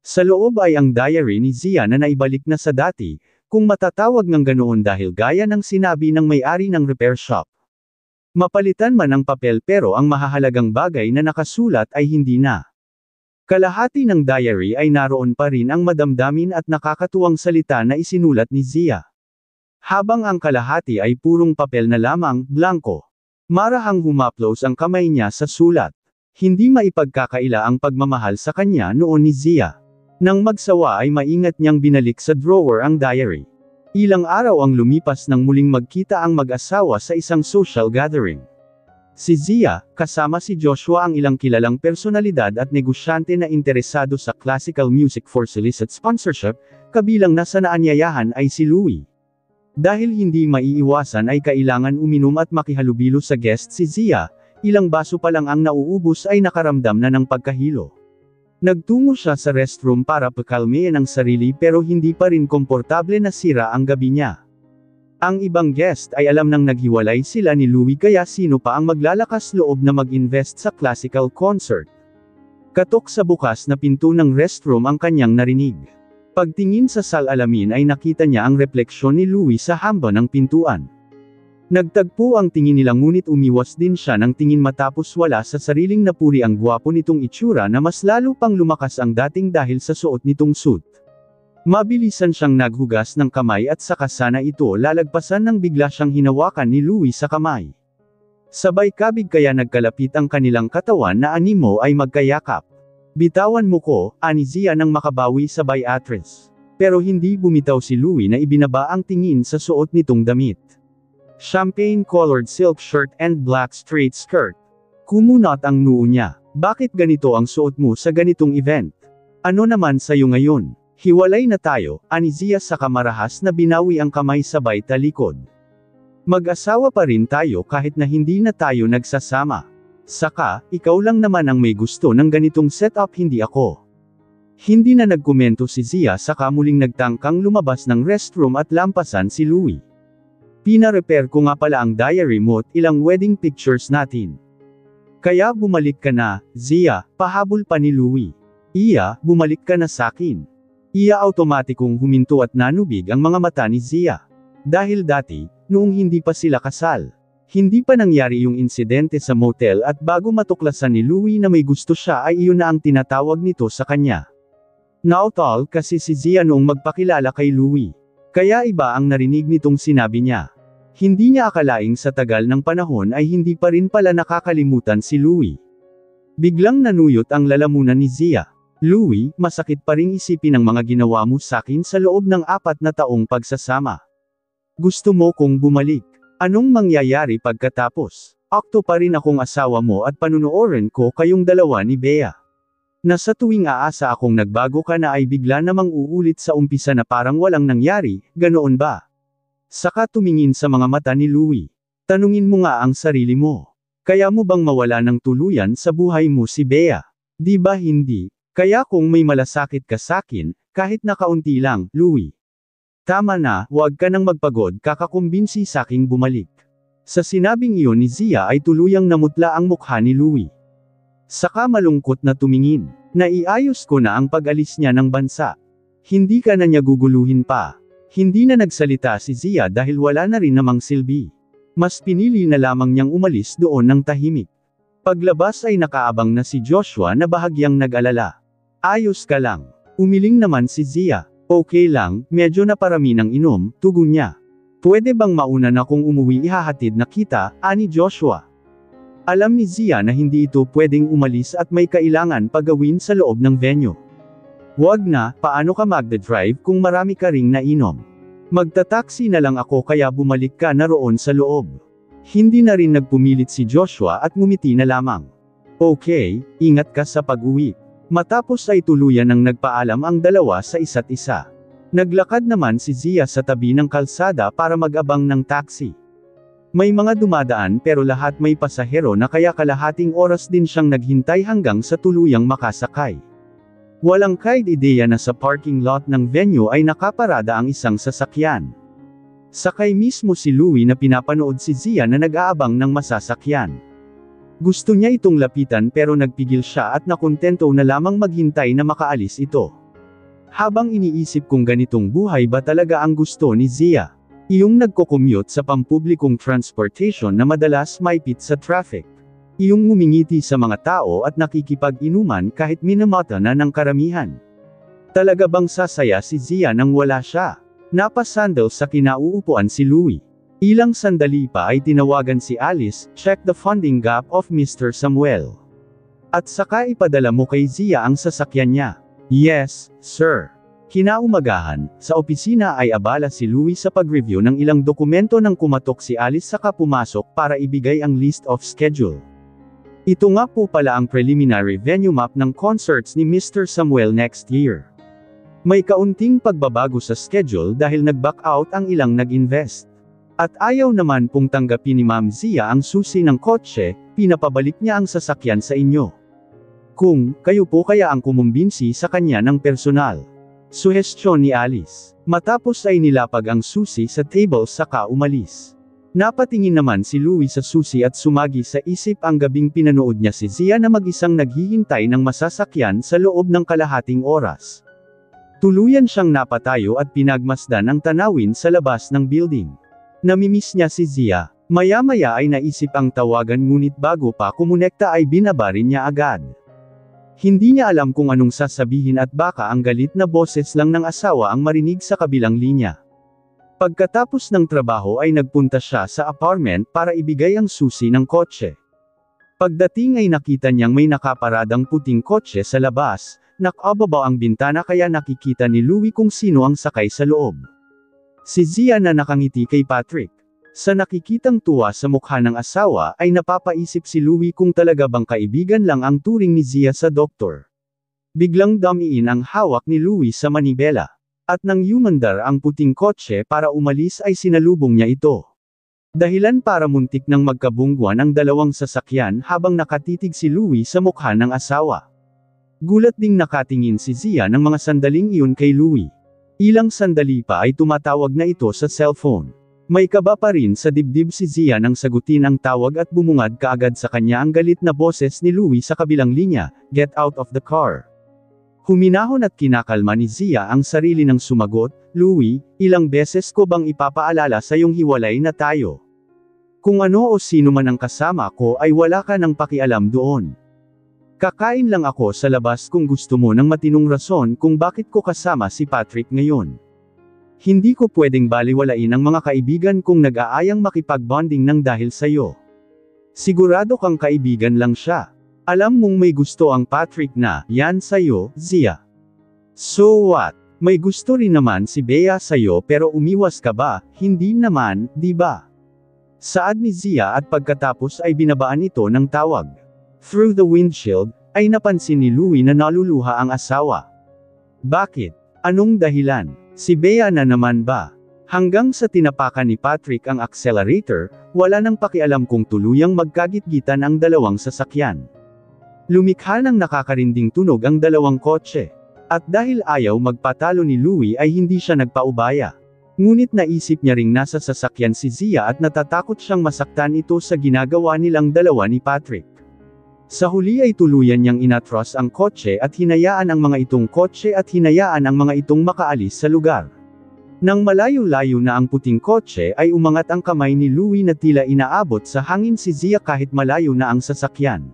Sa loob ay ang diary ni Zia na naibalik na sa dati, kung matatawag ng ganoon dahil gaya ng sinabi ng may-ari ng repair shop. Mapalitan man ang papel pero ang mahahalagang bagay na nakasulat ay hindi na. Kalahati ng diary ay naroon pa rin ang madamdamin at nakakatuwang salita na isinulat ni Zia. Habang ang kalahati ay purong papel na lamang, blanko. Marahang humaplos ang kamay niya sa sulat. Hindi maipagkakaila ang pagmamahal sa kanya noon ni Zia. Nang magsawa ay maingat niyang binalik sa drawer ang diary. Ilang araw ang lumipas nang muling magkita ang mag-asawa sa isang social gathering. Si Zia, kasama si Joshua ang ilang kilalang personalidad at negosyante na interesado sa classical music for solicit sponsorship, kabilang na sa naanyayahan ay si Louie. Dahil hindi maiiwasan ay kailangan uminom at makihalubilo sa guest si Zia, ilang baso pa lang ang nauubos ay nakaramdam na ng pagkahilo. Nagtungo siya sa restroom para pakalmayan ang sarili pero hindi pa rin komportable na sira ang gabi niya. Ang ibang guest ay alam nang naghiwalay sila ni Louie kaya sino pa ang maglalakas loob na mag-invest sa classical concert. Katok sa bukas na pinto ng restroom ang kanyang narinig. Pagtingin sa salamin ay nakita niya ang refleksyon ni Louie sa hamba ng pintuan. Nagtagpo ang tingin nila ngunit umiwas din siya ng tingin matapos wala sa sariling napuri ang gwapo nitong itsura na mas lalo pang lumakas ang dating dahil sa suot nitong suit. Mabilisan siyang naghugas ng kamay at saka sana ito lalagpasan nang bigla siyang hinawakan ni Louie sa kamay. Sabay kabig kaya nagkalapit ang kanilang katawan na animo ay magkayakap. Bitawan mo ko, ani Zia nang makabawi sa Beatrice. Pero hindi bumitaw si Louie na ibinaba ang tingin sa suot nitong damit. Champagne-colored silk shirt and black straight skirt. Kumunot ang noo niya. Bakit ganito ang suot mo sa ganitong event? Ano naman sa'yo ngayon? Hiwalay na tayo, ani Zia sa kamarahas na binawi ang kamay sabay talikod. Mag-asawa pa rin tayo kahit na hindi na tayo nagsasama. Saka, ikaw lang naman ang may gusto ng ganitong setup hindi ako. Hindi na nagkomento si Zia saka muling nagtangkang lumabas ng restroom at lampasan si Louie. Pina-repair ko nga pala ang diary mo at ilang wedding pictures natin. Kaya bumalik ka na, Zia, pahabol pa ni Louie. Iya, bumalik ka na sakin. Iya automatikong huminto at nanubig ang mga mata ni Zia. Dahil dati, noong hindi pa sila kasal, Hindi pa nangyari yung insidente sa motel at bago matuklasan ni Louie na may gusto siya ay iyon na ang tinatawag nito sa kanya. Nautol kasi si Zia noong magpakilala kay Louie. Kaya iba ang narinig nitong sinabi niya. Hindi niya akalaing sa tagal ng panahon ay hindi pa rin pala nakakalimutan si Louie. Biglang nanuyot ang lalamunan ni Zia. Louie, masakit pa ring isipin ang mga ginawa mo sakin sa loob ng 4 na taong pagsasama. Gusto mo kong bumalik? Anong mangyayari pagkatapos? Akto pa rin akong asawa mo at panunoorin ko kayong dalawa ni Bea. Na sa tuwing aasa akong nagbago ka na ay bigla namang uulit sa umpisa na parang walang nangyari, ganoon ba? Saka tumingin sa mga mata ni Louie. Tanungin mo nga ang sarili mo. Kaya mo bang mawala ng tuluyan sa buhay mo si Bea? Di ba hindi? Kaya kung may malasakit ka sakin, kahit na kaunti lang, Louie. Tama na, huwag ka nang magpagod kakakumbinsi saking bumalik. Sa sinabing iyon ni Zia ay tuluyang namutla ang mukha ni Louie. Saka malungkot na tumingin. Naiayos ko na ang pag-alis niya ng bansa. Hindi ka na niya guguluhin pa. Hindi na nagsalita si Zia dahil wala na rin namang silbi. Mas pinili na lamang niyang umalis doon ng tahimik. Paglabas ay nakaabang na si Joshua na bahagyang nag-alala. Ayos ka lang. Umiling naman si Zia. Okay lang, medyo naparami ng inom, tugon niya. Pwede bang mauna na kung umuwi ihahatid na kita, ani Joshua? Alam ni Zia na hindi ito pwedeng umalis at may kailangan pagawin sa loob ng venue. Wag na, paano ka magdadrive kung marami ka ring nainom? Magtataksi na lang ako kaya bumalik ka na roon sa loob. Hindi na rin nagpumilit si Joshua at ngumiti na lamang. Okay, ingat ka sa pag-uwi. Matapos ay tuluyan ng nagpaalam ang dalawa sa isa't isa. Naglakad naman si Zia sa tabi ng kalsada para mag-abang ng taxi. May mga dumadaan pero lahat may pasahero na kaya kalahating oras din siyang naghintay hanggang sa tuluyang makasakay. Walang kahit ideya na sa parking lot ng venue ay nakaparada ang isang sasakyan. Sakay mismo si Louie na pinapanood si Zia na nag-aabang ng masasakyan. Gusto niya itong lapitan pero nagpigil siya at nakontento na lamang maghintay na makaalis ito. Habang iniisip kung ganitong buhay ba talaga ang gusto ni Zia. Iyong nagko-commute sa pampublikong transportation na madalas maipit sa traffic. Iyong ngumingiti sa mga tao at nakikipag-inuman kahit minamata na ng karamihan. Talaga bang sasaya si Zia nang wala siya? Napasandal sa kinauupuan si Louie. Ilang sandali pa ay tinawagan si Alice, check the funding gap of Mr. Samuel. At saka ipadala mo kay Zia ang sasakyan niya. Yes, sir. Kinaumagahan, sa opisina ay abala si Louie sa pag-review ng ilang dokumento nang kumatok si Alice saka pumasok para ibigay ang list of schedule. Ito nga po pala ang preliminary venue map ng concerts ni Mr. Samuel next year. May kaunting pagbabago sa schedule dahil nag-back out ang ilang nag-invest. At ayaw naman pong tanggapin ni Ma'am Zia ang susi ng kotse, pinapabalik niya ang sasakyan sa inyo. Kung, kayo po kaya ang kumumbinsi sa kanya ng personal. Suhestyon ni Alice. Matapos ay nilapag ang susi sa table saka umalis. Napatingin naman si Louie sa susi at sumagi sa isip ang gabing pinanood niya si Zia na mag-isang naghihintay ng masasakyan sa loob ng kalahating oras. Tuluyan siyang napatayo at pinagmasdan ang tanawin sa labas ng building. Namimiss niya si Zia. Maya-maya ay naisip ang tawagan ngunit bago pa kumonekta ay binabarin niya agad. Hindi niya alam kung anong sasabihin at baka ang galit na boses lang ng asawa ang marinig sa kabilang linya. Pagkatapos ng trabaho ay nagpunta siya sa apartment para ibigay ang susi ng kotse. Pagdating ay nakita niyang may nakaparadang puting kotse sa labas, nakababaw ang bintana kaya nakikita ni Louie kung sino ang sakay sa loob. Si Zia na nakangiti kay Patrick. Sa nakikitang tuwa sa mukha ng asawa ay napapaisip si Louie kung talaga bang kaibigan lang ang turing ni Zia sa doktor. Biglang damiin ang hawak ni Louie sa manibela. At nang yumandar ang puting kotse para umalis ay sinalubong niya ito. Dahilan para muntik nang magkabungguan ang dalawang sasakyan habang nakatitig si Louie sa mukha ng asawa. Gulat ding nakatingin si Zia ng mga sandaling iyon kay Louie. Ilang sandali pa ay tumatawag na ito sa cellphone. May kaba pa rin sa dibdib si Zia nang sagutin ang tawag at bumungad kaagad sa kanya ang galit na boses ni Louie sa kabilang linya, "Get out of the car." Huminahon at kinakalma ni Zia ang sarili ng sumagot, "Louie, ilang beses ko bang ipapaalala sa iyong hiwalay na tayo? Kung ano o sino man ang kasama ko ay wala ka ng pakialam doon. Kakain lang ako sa labas kung gusto mo ng matinong rason kung bakit ko kasama si Patrick ngayon. Hindi ko pwedeng baliwalain ang mga kaibigan kong nag-aayang makipag-bonding ng dahil sa'yo. Sigurado kang kaibigan lang siya. Alam mong may gusto ang Patrick na, yan sa'yo, Zia. So what? May gusto rin naman si Bea sa'yo pero umiwas ka ba? Hindi naman, di ba? Saad ni Zia at pagkatapos ay binabaan ito ng tawag. Through the windshield, ay napansin ni Louie na naluluha ang asawa. Bakit? Anong dahilan? Si Bea na naman ba? Hanggang sa tinapakan ni Patrick ang accelerator, wala nang pakialam kung tuluyang magkagitgitan ang dalawang sasakyan. Lumikha ng nakakarinding tunog ang dalawang kotse. At dahil ayaw magpatalo ni Louie ay hindi siya nagpaubaya. Ngunit naisip niya ring nasa sasakyan si Zia at natatakot siyang masaktan ito sa ginagawa nilang dalawa ni Patrick. Sa huli ay tuluyan niyang inatros ang kotse at hinayaan ang mga itong makaalis sa lugar. Nang malayo-layo na ang puting kotse ay umangat ang kamay ni Louie na tila inaabot sa hangin si Zia kahit malayo na ang sasakyan.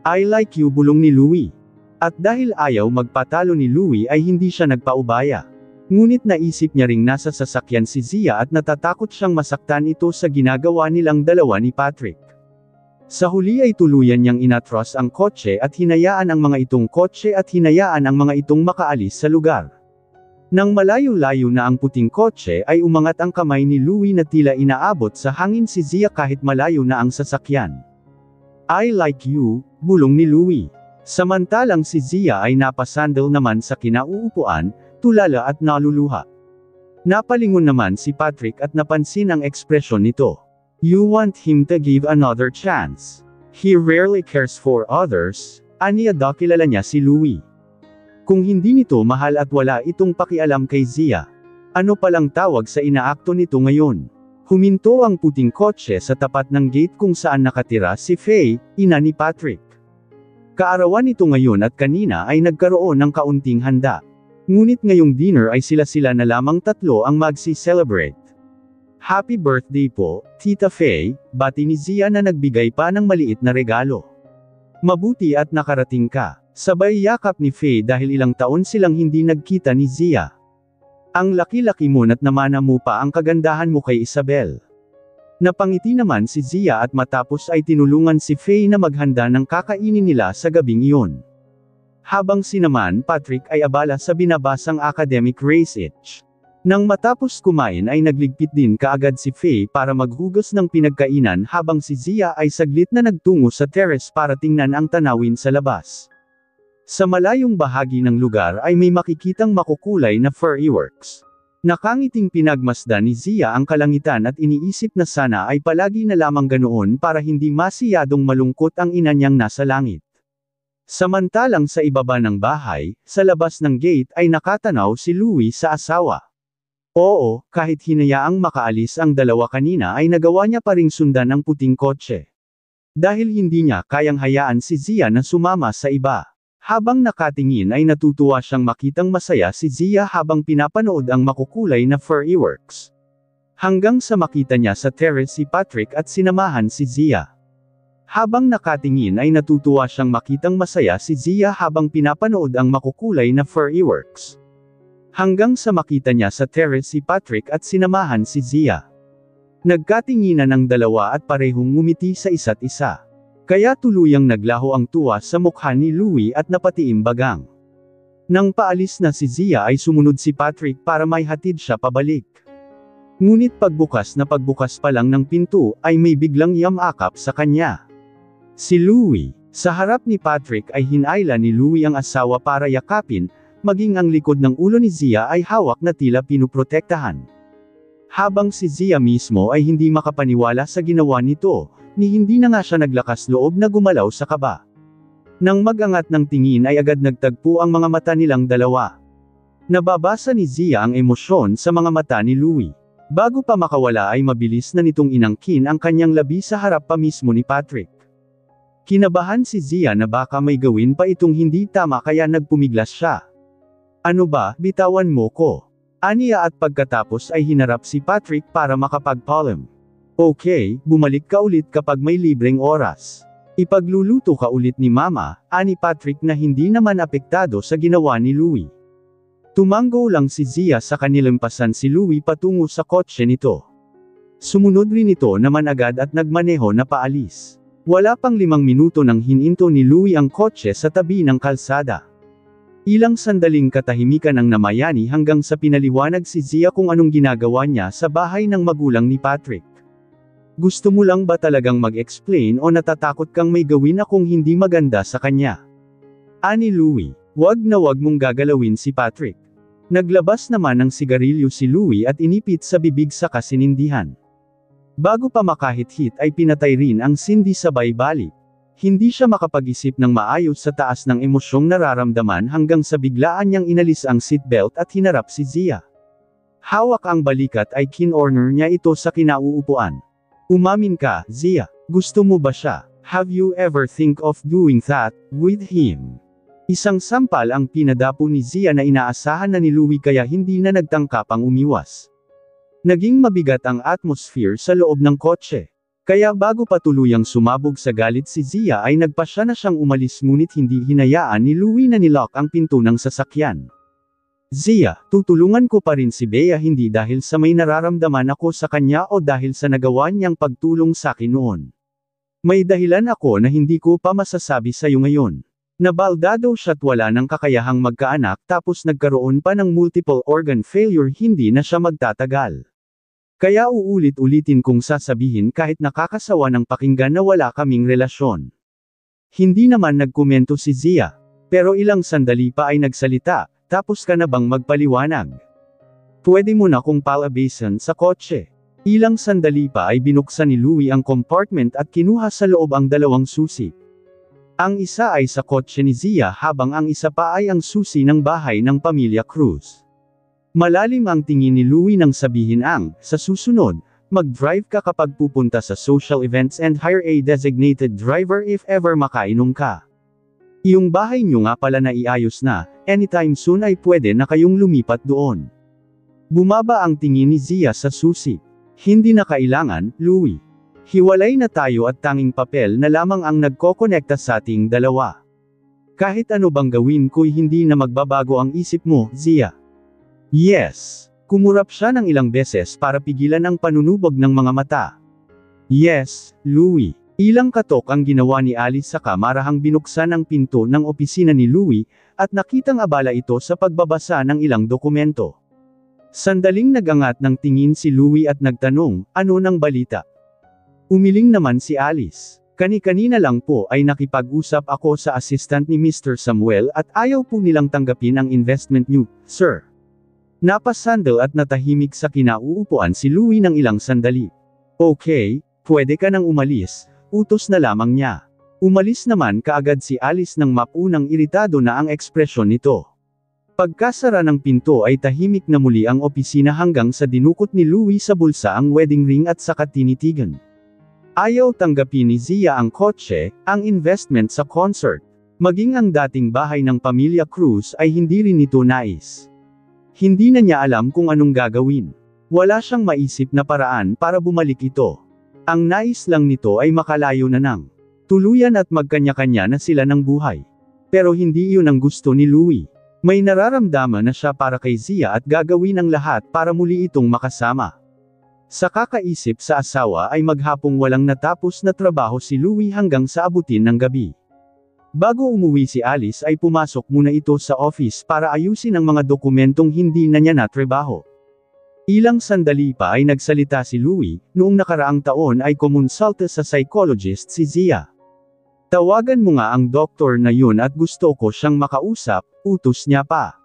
I like you, bulong ni Louie. At dahil ayaw magpatalo ni Louie ay hindi siya nagpaubaya. Ngunit naisip niya ring nasa sasakyan si Zia at natatakot siyang masaktan ito sa ginagawa nilang dalawa ni Patrick. Sa huli ay tuluyan niyang inatros ang kotse at hinayaan ang mga itong makaalis sa lugar. Nang malayo-layo na ang puting kotse ay umangat ang kamay ni Louie na tila inaabot sa hangin si Zia kahit malayo na ang sasakyan. I like you, bulong ni Louie. Samantalang si Zia ay napasandal naman sa kinauupuan, tulala at naluluha. Napalingon naman si Patrick at napansin ang ekspresyon nito. You want him to give another chance. He rarely cares for others, aniya daw kilala niya si Louie. Kung hindi nito mahal at wala itong pakialam kay Zia, ano palang tawag sa inaakto nito ngayon? Huminto ang puting kotse sa tapat ng gate kung saan nakatira si Faye, ina ni Patrick. Kaarawan nito ngayon at kanina ay nagkaroon ng kaunting handa. Ngunit ngayong dinner ay sila-sila na lamang tatlo ang magsi-celebrate. Happy birthday po, Tita Faye, bati ni Zia na nagbigay pa ng maliit na regalo. Mabuti at nakarating ka. Sabay yakap ni Faye dahil ilang taon silang hindi nagkita ni Zia. Ang laki-laki mo na't namana mo pa ang kagandahan mo kay Isabel. Napangiti naman si Zia at matapos ay tinulungan si Faye na maghanda ng kakainin nila sa gabing iyon. Habang si naman Patrick ay abala sa binabasang academic research. Nang matapos kumain ay nagligpit din kaagad si Faye para maghugas ng pinagkainan habang si Zia ay saglit na nagtungo sa terrace para tingnan ang tanawin sa labas. Sa malayong bahagi ng lugar ay may makikitang makukulay na fireworks. Nakangiting pinagmasdan ni Zia ang kalangitan at iniisip na sana ay palagi na lamang ganoon para hindi masiyadong malungkot ang ina niyang nasa langit. Samantalang sa ibaba ng bahay, sa labas ng gate ay nakatanaw si Louie sa asawa. Oo, kahit hinayaang makaalis ang dalawa kanina ay nagawa niya pa ring sundan ang puting kotse. Dahil hindi niya kayang hayaan si Zia na sumama sa iba. Habang nakatingin ay natutuwa siyang makitang masaya si Zia habang pinapanood ang makukulay na fireworks. Hanggang sa makita niya sa terrace si Patrick at sinamahan si Zia. Habang nakatingin ay natutuwa siyang makitang masaya si Zia habang pinapanood ang makukulay na fireworks. Hanggang sa makita niya sa terrace si Patrick at sinamahan si Zia. Nagkatinginan ang dalawa at parehong ngumiti sa isa't isa. Kaya tuluyang naglaho ang tuwa sa mukha ni Louie at napatiimbagang. Nang paalis na si Zia ay sumunod si Patrick para may hatid siya pabalik. Ngunit pagbukas pa lang ng pinto ay may biglang yamakap sa kanya. Si Louie. Sa harap ni Patrick ay hinayla ni Louie ang asawa para yakapin, maging ang likod ng ulo ni Zia ay hawak na tila pinuprotektahan. Habang si Zia mismo ay hindi makapaniwala sa ginawa nito, ni hindi na nga siya naglakas loob na gumalaw sa kaba. Nang magangat ng tingin ay agad nagtagpo ang mga mata nilang dalawa. Nababasa ni Zia ang emosyon sa mga mata ni Louie. Bago pa makawala ay mabilis na nitong inangkin ang kanyang labi sa harap pa mismo ni Patrick. Kinabahan si Zia na baka may gawin pa itong hindi tama kaya nagpumiglas siya. Ano ba, bitawan mo ko? Aniya at pagkatapos ay hinarap si Patrick para makapagpaalam. Okay, bumalik ka ulit kapag may libreng oras. Ipagluluto ka ulit ni Mama, ani Patrick na hindi naman apektado sa ginawa ni Louie. Tumango lang si Zia sa kanilampasan si Louie patungo sa kotse nito. Sumunod rin ito naman agad at nagmaneho na paalis. Wala pang 5 minuto nang hininto ni Louie ang kotse sa tabi ng kalsada. Ilang sandaling katahimikan ang namayani hanggang sa pinaliwanag si Zia kung anong ginagawa niya sa bahay ng magulang ni Patrick. Gusto mo lang ba talagang mag-explain o natatakot kang may gawin akong hindi maganda sa kanya? Ani Louie, wag na wag mong gagalawin si Patrick. Naglabas naman ng sigarilyo si Louie at inipit sa bibig sa kasinindihan. Bago pa makahit-hit ay pinatay rin ang sindi sabay balik. Hindi siya makapag-isip ng maayos sa taas ng emosyong nararamdaman hanggang sa biglaan niyang inalis ang seatbelt at hinarap si Zia. Hawak ang balikat ay kinorner niya ito sa kinauupuan. Umamin ka, Zia. Gusto mo ba siya? Have you ever think of doing that with him? Isang sampal ang pinadapo ni Zia na inaasahan na ni Louie kaya hindi na nagtangka pang umiwas. Naging mabigat ang atmosphere sa loob ng kotse. Kaya bago pa tuluyang sumabog sa galit si Zia ay nagpasya na siyang umalis ngunit hindi hinayaan ni Louie na nilock ang pinto ng sasakyan. Zia, tutulungan ko pa rin si Bea hindi dahil sa may nararamdaman ako sa kanya o dahil sa nagawa niyang pagtulong sa akin noon. May dahilan ako na hindi ko pa masasabi sa iyo ngayon. Nabaldado siya't wala ng kakayahang magkaanak tapos nagkaroon pa ng multiple organ failure hindi na siya magtatagal. Kaya uulit-ulitin kong sasabihin kahit nakakasawa ng pakinggan na wala kaming relasyon. Hindi naman nagkomento si Zia. Pero ilang sandali pa ay nagsalita, tapos ka na bang magpaliwanag? Pwede mo na kong palabasan sa kotse. Ilang sandali pa ay binuksan ni Louie ang compartment at kinuha sa loob ang 2 susi. Ang isa ay sa kotse ni Zia habang ang isa pa ay ang susi ng bahay ng pamilya Cruz. Malalim ang tingin ni Louie nang sabihin sa susunod, mag-drive ka kapag pupunta sa social events and hire a designated driver if ever makainom ka. Iyong bahay niyo nga pala na iayos na, anytime soon ay pwede na kayong lumipat doon. Bumaba ang tingin ni Zia sa susi. Hindi na kailangan, Louie. Hiwalay na tayo at tanging papel na lamang ang nagkokonekta sa ating dalawa. Kahit ano bang gawin ko'y hindi na magbabago ang isip mo, Zia. Yes. Kumurap siya ng ilang beses para pigilan ang panunubog ng mga mata. Yes, Louie. Ilang katok ang ginawa ni Alice saka marahang binuksan ang pinto ng opisina ni Louie, at nakitang abala ito sa pagbabasa ng ilang dokumento. Sandaling nagangat ng tingin si Louie at nagtanong, ano ng balita? Umiling naman si Alice. Kani-kanina lang po ay nakipag-usap ako sa assistant ni Mr. Samuel at ayaw po nilang tanggapin ang investment niyo, sir. Napasandal at natahimik sa kinauupuan si Louie ng ilang sandali. Okay, pwede ka nang umalis, utos na lamang niya. Umalis naman kaagad si Alice nang mapunang iritado na ang ekspresyon nito. Pagkasara ng pinto ay tahimik na muli ang opisina hanggang sa dinukot ni Louie sa bulsa ang wedding ring at saka tinitigan. Ayaw tanggapin ni Zia ang kotse, ang investment sa concert. Maging ang dating bahay ng pamilya Cruz ay hindi rin ito nais. Hindi na niya alam kung anong gagawin. Wala siyang maisip na paraan para bumalik ito. Ang nais lang nito ay makalayo na ng tuluyan at magkanya-kanya na sila ng buhay. Pero hindi iyon ang gusto ni Louie. May nararamdaman na siya para kay Zia at gagawin ang lahat para muli itong makasama. Sa kakaisip sa asawa ay maghapong walang natapos na trabaho si Louie hanggang sa abutin ng gabi. Bago umuwi si Alice ay pumasok muna ito sa office para ayusin ang mga dokumentong hindi na niya natrabaho. Ilang sandali pa ay nagsalita si Louie, noong nakaraang taon ay kumonsulta sa psychologist si Zia. Tawagan mo nga ang doktor na yun at gusto ko siyang makausap, utos niya pa.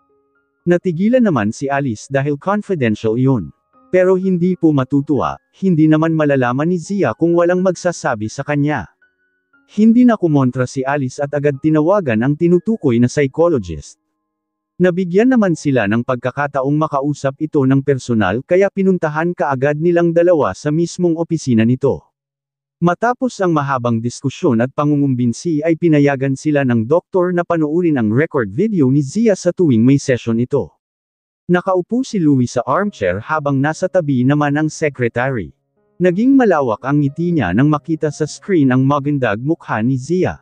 Natigilan naman si Alice dahil confidential yun. Pero hindi po matutuwa, hindi naman malalaman ni Zia kung walang magsasabi sa kanya. Hindi na kumontra si Alice at agad tinawagan ang tinutukoy na psychologist. Nabigyan naman sila ng pagkakataong makausap ito ng personal kaya pinuntahan kaagad nilang dalawa sa mismong opisina nito. Matapos ang mahabang diskusyon at pangungumbinsi ay pinayagan sila ng doktor na panoorin ang record video ni Zia sa tuwing may session ito. Nakaupo si Louie sa armchair habang nasa tabi naman ang secretary. Naging malawak ang ngiti niya nang makita sa screen ang magandang mukha ni Zia.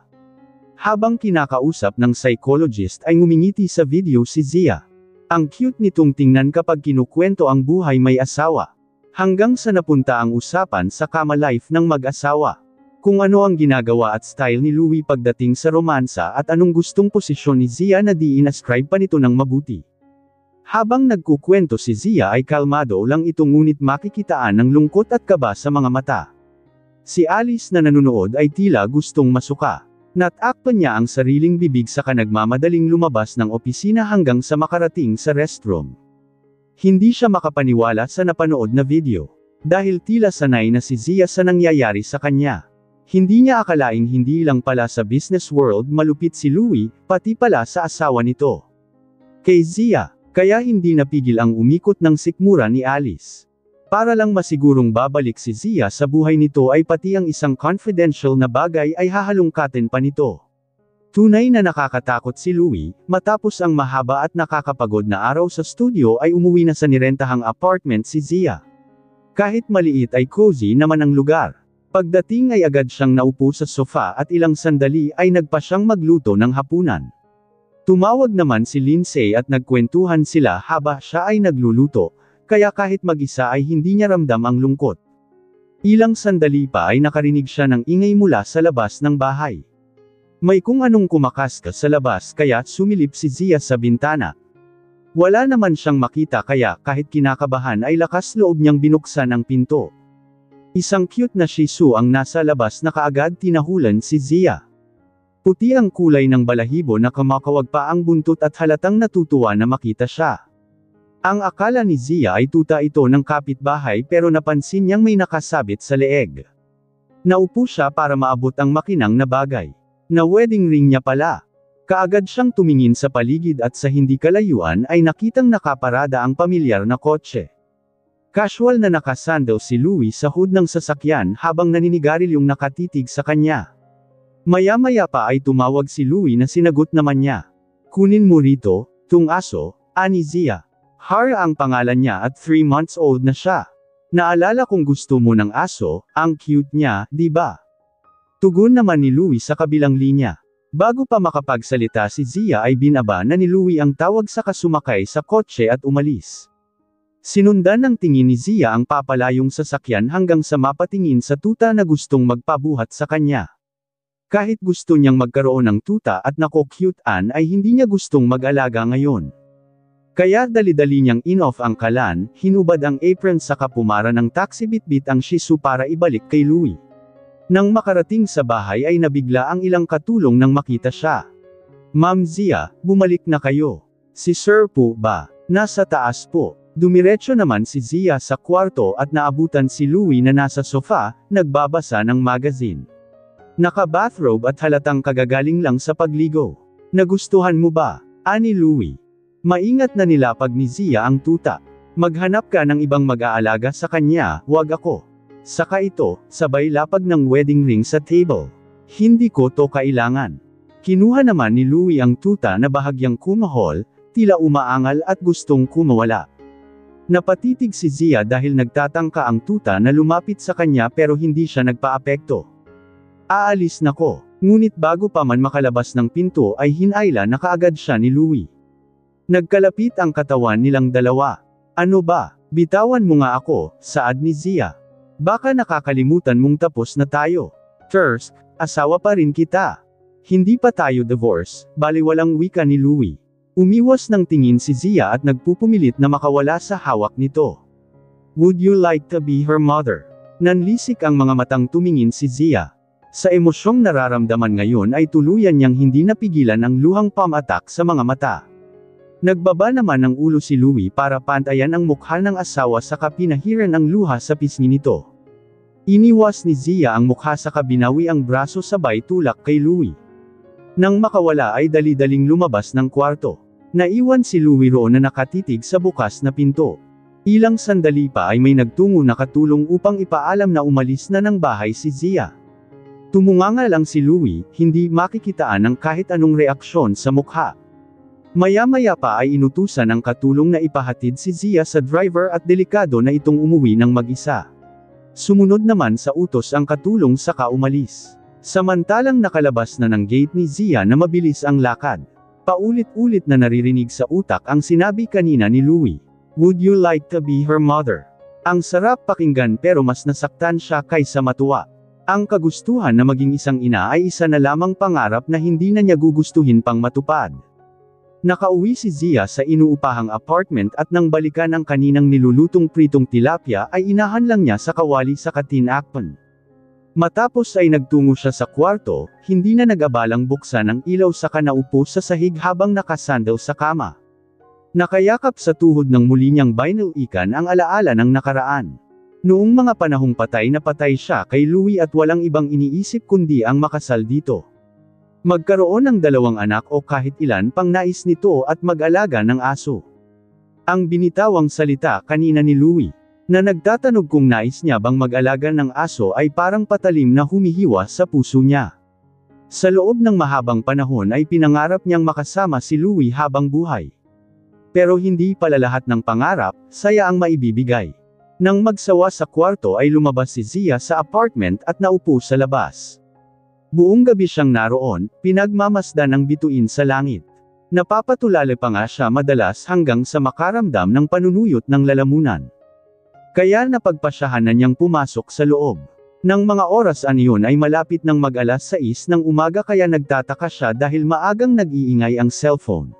Habang kinakausap ng psychologist ay ngumingiti sa video si Zia. Ang cute nitong tingnan kapag kinukwento ang buhay may asawa. Hanggang sa napunta ang usapan sa kama life ng mag-asawa. Kung ano ang ginagawa at style ni Louie pagdating sa romansa at anong gustong posisyon ni Zia na di inascribe pa nito ng mabuti. Habang nagkukwento si Zia ay kalmado lang ito ngunit makikitaan ng lungkot at kaba sa mga mata. Si Alice na nanonood ay tila gustong masuka. Natakpan niya ang sariling bibig saka nagmamadaling lumabas ng opisina hanggang sa makarating sa restroom. Hindi siya makapaniwala sa napanood na video. Dahil tila sanay na si Zia sa nangyayari sa kanya. Hindi niya akalaing hindi lang pala sa business world malupit si Louie, pati pala sa asawa nito. Kay Zia, kaya hindi napigil ang umikot ng sikmura ni Alice. Para lang masigurong babalik si Zia sa buhay nito ay pati ang isang confidential na bagay ay hahalungkatin pa nito. Tunay na nakakatakot si Louie, matapos ang mahaba at nakakapagod na araw sa studio ay umuwi na sa nirentahang apartment si Zia. Kahit maliit ay cozy naman ang lugar. Pagdating ay agad siyang naupo sa sofa at ilang sandali ay nagpa siyang magluto ng hapunan. Tumawag naman si Lindsay at nagkwentuhan sila haba siya ay nagluluto, kaya kahit mag-isa ay hindi niya ramdam ang lungkot. Ilang sandali pa ay nakarinig siya ng ingay mula sa labas ng bahay. May kung anong kumakaskas sa labas kaya sumilip si Zia sa bintana. Wala naman siyang makita kaya kahit kinakabahan ay lakas loob niyang binuksan ang pinto. Isang cute na Shih Tzu ang nasa labas na kaagad tinahulan si Zia. Puti ang kulay ng balahibo na kumakawag pa ang buntot at halatang natutuwa na makita siya. Ang akala ni Zia ay tuta ito ng kapitbahay pero napansin niyang may nakasabit sa leeg. Naupo siya para maabot ang makinang na bagay. Na wedding ring niya pala. Kaagad siyang tumingin sa paligid at sa hindi kalayuan ay nakitang nakaparada ang pamilyar na kotse. Casual na nakasandal si Louie sa hood ng sasakyan habang naninigarilyo nakatitig sa kanya. Maya-maya pa ay tumawag si Louie na sinagot naman niya. Kunin mo rito, tung aso, ani Zia. Hara ang pangalan niya at 3 months old na siya. Naalala kung gusto mo ng aso, ang cute niya, di ba? Tugon naman ni Louie sa kabilang linya. Bago pa makapagsalita si Zia ay binaba na ni Louie ang tawag sa kasumakay sa kotse at umalis. Sinundan ng tingin ni Zia ang papalayong sasakyan hanggang sa mapatingin sa tuta na gustong magpabuhat sa kanya. Kahit gusto niyang magkaroon ng tuta at nako-cute-an ay hindi niya gustong mag-alaga ngayon. Kaya dali-dali niyang in-off ang kalan, hinubad ang apron saka pumara ng taxi bitbit ang Shih Tzu para ibalik kay Louie. Nang makarating sa bahay ay nabigla ang ilang katulong nang makita siya. Ma'am Zia, bumalik na kayo. Si Sir po ba? Nasa taas po. Dumiretso naman si Zia sa kwarto at naabutan si Louie na nasa sofa, nagbabasa ng magazine. Naka-bathrobe at halatang kagagaling lang sa pagligo. Nagustuhan mo ba? Ani Louie. Maingat na nilapag ni Zia ang tuta. Maghanap ka ng ibang mag-aalaga sa kanya, wag ako. Saka ito, sabay lapag ng wedding ring sa table. Hindi ko to kailangan. Kinuha naman ni Louie ang tuta na bahagyang kumahol, tila umaangal at gustong kumawala. Napatitig si Zia dahil nagtatangka ang tuta na lumapit sa kanya pero hindi siya nagpaapekto. Aalis na ko. Ngunit bago pa man makalabas ng pinto ay hinayla na kaagad siya ni Louie. Nagkalapit ang katawan nilang dalawa. Ano ba? Bitawan mo nga ako, saad ni Zia. Baka nakakalimutan mong tapos na tayo. First, asawa pa rin kita. Hindi pa tayo divorce, baliwalang wika ni Louie. Umiwas ng tingin si Zia at nagpupumilit na makawala sa hawak nito. Would you like to be her mother? Nanlisik ang mga matang tumingin si Zia. Sa emosyong nararamdaman ngayon ay tuluyan niyang hindi napigilan ang luhang pamatak sa mga mata. Nagbaba naman ng ulo si Louie para pantayan ang mukha ng asawa saka pinahiran ang luha sa pisngi nito. Iniwas ni Zia ang mukha saka binawi ang braso sabay tulak kay Louie. Nang makawala ay dali-daling lumabas ng kwarto. Naiwan si Louie roon na nakatitig sa bukas na pinto. Ilang sandali pa ay may nagtungo na katulong upang ipaalam na umalis na ng bahay si Zia. Tumunganga lang si Louie, hindi makikitaan ng kahit anong reaksyon sa mukha. Maya-maya pa ay inutusan ng katulong na ipahatid si Zia sa driver at delikado na itong umuwi ng mag-isa. Sumunod naman sa utos ang katulong saka umalis. Samantalang nakalabas na ng gate ni Zia na mabilis ang lakad. Paulit-ulit na naririnig sa utak ang sinabi kanina ni Louie. Would you like to be her mother? Ang sarap pakinggan pero mas nasaktan siya kaysa matuwa. Ang kagustuhan na maging isang ina ay isa na lamang pangarap na hindi na niya gugustuhin pang matupad. Nakauwi si Zia sa inuupahang apartment at nang balikan ang kaninang nilulutong pritong tilapia ay inahan lang niya sa kawali sa katinakpan. Matapos ay nagtungo siya sa kwarto, hindi na nag-abalang buksan ang ilaw saka naupo sa sahig habang nakasandal sa kama. Nakayakap sa tuhod ng muli niyang binalikan ang alaala ng nakaraan. Noong mga panahong patay na patay siya kay Louie at walang ibang iniisip kundi ang makasal dito. Magkaroon ng 2 anak o kahit ilan pang nais nito at mag-alaga ng aso. Ang binitawang salita kanina ni Louie, na nagtatanog kung nais niya bang mag-alaga ng aso ay parang patalim na humihiwa sa puso niya. Sa loob ng mahabang panahon ay pinangarap niyang makasama si Louie habang buhay. Pero hindi pala lahat ng pangarap, saya ang maibibigay. Nang magsawa sa kwarto ay lumabas si Zia sa apartment at naupo sa labas. Buong gabi siyang naroon, pinagmamasdan ng bituin sa langit. Napapatulala pa nga siya madalas hanggang sa makaramdam ng panunuyot ng lalamunan. Kaya napagpasyahan na niyang pumasok sa loob. Nang mga oras aniyon ay malapit ng mag-alas 6 ng umaga kaya nagtataka siya dahil maagang nag-iingay ang cellphone.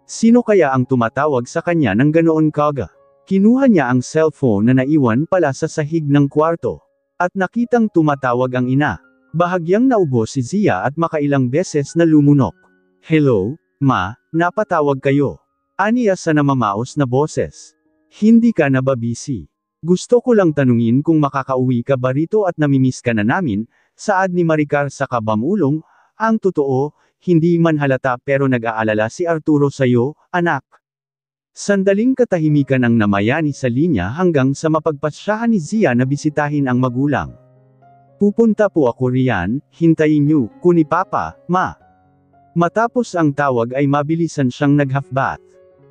Sino kaya ang tumatawag sa kanya ng ganoon kaga? Kinuha niya ang cellphone na naiwan pala sa sahig ng kwarto. At nakitang tumatawag ang ina. Bahagyang naubo si Zia at makailang beses na lumunok. Hello, ma, napatawag kayo. Aniya sa namamaos na boses. Hindi ka na ba busy? Gusto ko lang tanungin kung makakauwi ka ba rito at namimiss ka na namin, saad ni Maricar sa kabamulong. Ang totoo, hindi man halata pero nag-aalala si Arturo sa'yo, anak. Sandaling katahimikan ang namayani sa linya hanggang sa mapagpasyahan ni Zia na bisitahin ang magulang. Pupunta po ako riyan, hintayin niyo, kuni Papa, ma. Matapos ang tawag ay mabilisan siyang nag-half bath.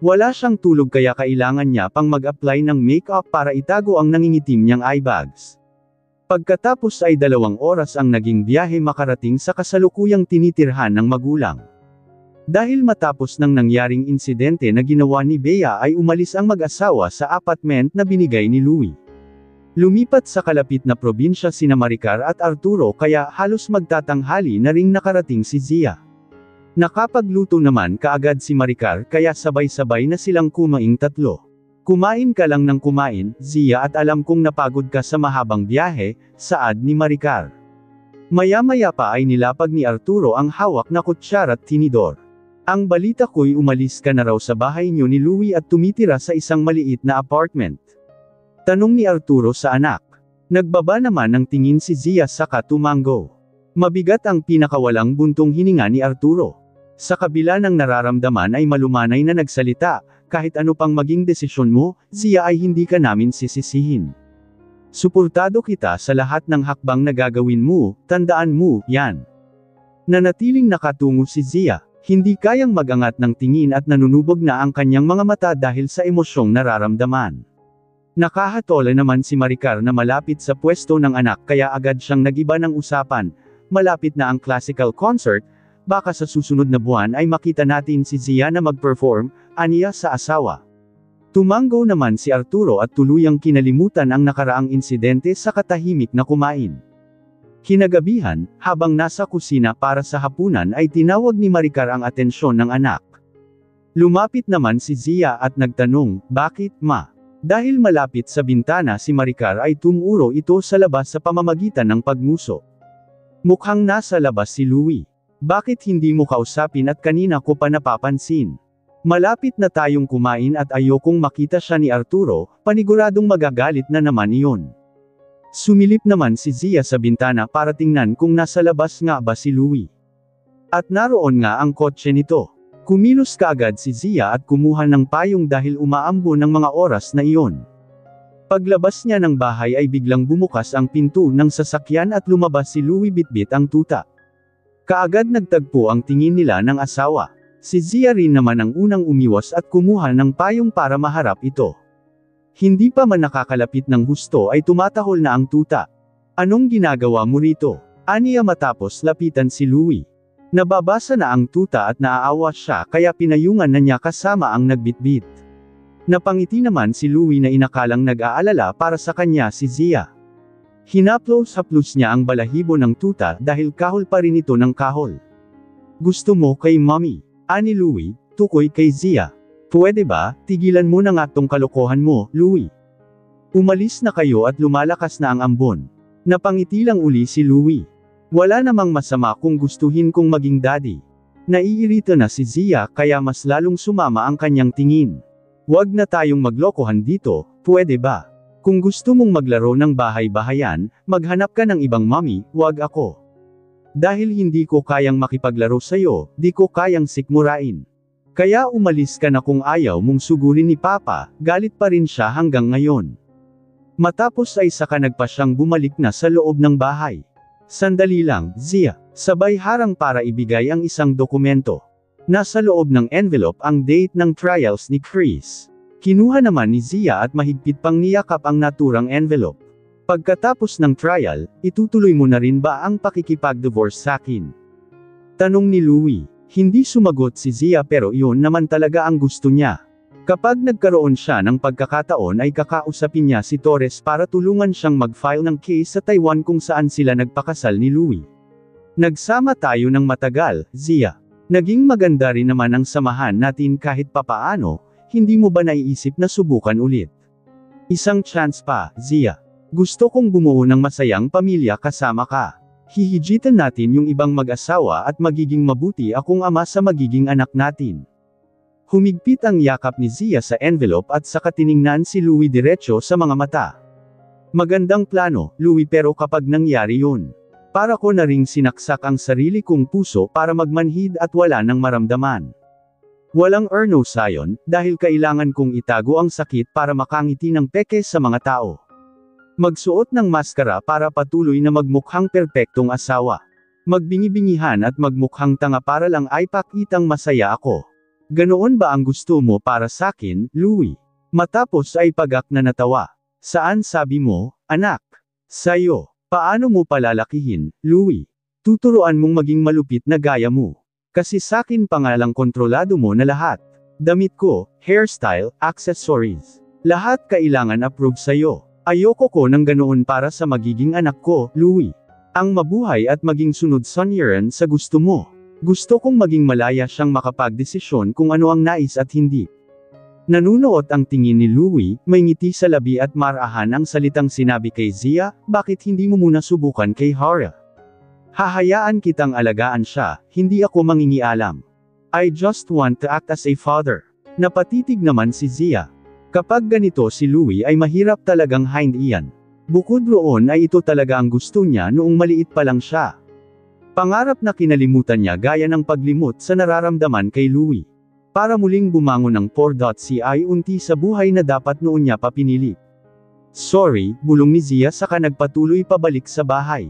Wala siyang tulog kaya kailangan niya pang mag-apply ng make-up para itago ang nangingitim niyang eye bags. Pagkatapos ay 2 oras ang naging biyahe makarating sa kasalukuyang tinitirhan ng magulang. Dahil matapos ng nangyaring insidente na ginawa ni Bea ay umalis ang mag-asawa sa apartment na binigay ni Louie. Lumipat sa kalapit na probinsya sina Maricar at Arturo kaya halos magtatanghali na ring nakarating si Zia. Nakapagluto naman kaagad si Maricar kaya sabay-sabay na silang kumaing 3. Kumain ka lang ng kumain, Zia at alam kong napagod ka sa mahabang biyahe, saad ni Maricar. Maya-maya pa ay nilapag ni Arturo ang hawak na kutsara at tinidor. Ang balita ko'y umalis ka na raw sa bahay niyo ni Louie at tumitira sa isang maliit na apartment. Tanong ni Arturo sa anak. Nagbaba naman ng tingin si Zia saka tumango. Mabigat ang pinakawalang buntong hininga ni Arturo. Sa kabila ng nararamdaman ay malumanay na nagsalita, kahit ano pang maging desisyon mo, Zia ay hindi ka namin sisisihin. Suportado kita sa lahat ng hakbang na gagawin mo, tandaan mo, yan. Nanatiling nakatungo si Zia, hindi kayang magangat ng tingin at nanunubog na ang kanyang mga mata dahil sa emosyong nararamdaman. Nakahatola naman si Maricar na malapit sa pwesto ng anak kaya agad siyang nagiba ng usapan, malapit na ang classical concert, baka sa susunod na buwan ay makita natin si Zia na mag-perform, aniya sa asawa. Tumango naman si Arturo at tuluyang kinalimutan ang nakaraang insidente sa katahimik na kumain. Kinagabihan, habang nasa kusina para sa hapunan ay tinawag ni Maricar ang atensyon ng anak. Lumapit naman si Zia at nagtanong, bakit, ma? Dahil malapit sa bintana si Maricar ay tumuro ito sa labas sa pamamagitan ng pagmuso. Mukhang nasa labas si Louie. Bakit hindi mo kausapin at kanina ko pa napapansin? Malapit na tayong kumain at ayokong makita siya ni Arturo, paniguradong magagalit na naman iyon. Sumilip naman si Zia sa bintana para tingnan kung nasa labas nga ba si Louie. At naroon nga ang kotse nito. Kumilos kaagad si Zia at kumuha ng payong dahil umaambo ng mga oras na iyon. Paglabas niya ng bahay ay biglang bumukas ang pinto ng sasakyan at lumabas si Louie bitbit ang tuta. Kaagad nagtagpo ang tingin nila ng asawa. Si Zia rin naman ang unang umiwas at kumuha ng payong para maharap ito. Hindi pa man nakakalapit ng husto ay tumatahol na ang tuta. Anong ginagawa mo rito? Aniya matapos lapitan si Louie. Nababasa na ang tuta at naaawa siya kaya pinayungan na niya kasama ang nagbitbit. Napangiti naman si Louie na inakalang nag-aalala para sa kanya si Zia. Hinaplos-haplos niya ang balahibo ng tuta dahil kahol pa rin ito ng kahol. Gusto mo kay mommy? Ani Louie, tukoy kay Zia. Pwede ba, tigilan mo na nga tong kalokohan mo, Louie. Umalis na kayo at lumalakas na ang ambon. Napangiti lang uli si Louie. Wala namang masama kung gustuhin kong maging daddy. Naiirita na si Zia kaya mas lalong sumama ang kanyang tingin. Huwag na tayong maglokohan dito, pwede ba? Kung gusto mong maglaro ng bahay-bahayan, maghanap ka ng ibang mommy, huwag ako. Dahil hindi ko kayang makipaglaro sa'yo, di ko kayang sikmurain. Kaya umalis ka na kung ayaw mong sugulin ni Papa, galit pa rin siya hanggang ngayon. Matapos ay saka nagpa siyang bumalik na sa loob ng bahay. Sandali lang, Zia. Sabay harang para ibigay ang isang dokumento. Nasa loob ng envelope ang date ng trials ni Chris. Kinuha naman ni Zia at mahigpit pang niyakap ang naturang envelope. Pagkatapos ng trial, itutuloy mo na rin ba ang pakikipag-divorce sakin? Tanong ni Louie. Hindi sumagot si Zia pero iyon naman talaga ang gusto niya. Kapag nagkaroon siya ng pagkakataon ay kakausapin niya si Torres para tulungan siyang mag-file ng case sa Taiwan kung saan sila nagpakasal ni Louie. Nagsama tayo ng matagal, Zia. Naging maganda rin naman ang samahan natin kahit papaano, hindi mo ba naiisip na subukan ulit? Isang chance pa, Zia. Gusto kong bumuo ng masayang pamilya kasama ka. Hihigitan natin yung ibang mag-asawa at magiging mabuti akong ama sa magiging anak natin. Humigpit ang yakap ni Zia sa envelope at saka tiningnan si Louie diretso sa mga mata. Magandang plano, Louie, pero kapag nangyari yun, para ko na ring sinaksak ang sarili kong puso para magmanhid at wala nang maramdaman. Walang Erno sayon, dahil kailangan kong itago ang sakit para makangiti ng peke sa mga tao. Magsuot ng maskara para patuloy na magmukhang perpektong asawa. Magbingi-bingihan at magmukhang tanga para lang ay pakitang masaya ako. Ganoon ba ang gusto mo para sakin, Louie? Matapos ay pagak na natawa. Saan sabi mo, anak? Sayo. Paano mo palalakihin, Louie? Tuturuan mong maging malupit na gaya mo. Kasi sakin pangalang kontrolado mo na lahat. Damit ko, hairstyle, accessories. Lahat kailangan approve sayo. Ayoko ko ng ganoon para sa magiging anak ko, Louie. Ang mabuhay at maging sunod sonyeran sa gusto mo. Gusto kong maging malaya siyang makapagdesisyon kung ano ang nais at hindi. Nanunuot ang tingin ni Louie, may ngiti sa labi at marahan ang salitang sinabi kay Zia, bakit hindi mo muna subukan kay Hara? Hahayaan kitang alagaan siya, hindi ako mangingialam. I just want to act as a father. Napatitig naman si Zia. Kapag ganito si Louie ay mahirap talagang hindian. Bukod roon ay ito talaga ang gusto niya noong maliit pa lang siya. Pangarap na kinalimutan niya gaya ng paglimot sa nararamdaman kay Louie. Para muling bumangon ng 4.ci unti sa buhay na dapat noon niya pa pinili. Sorry, bulong ni Zia saka nagpatuloy pabalik sa bahay.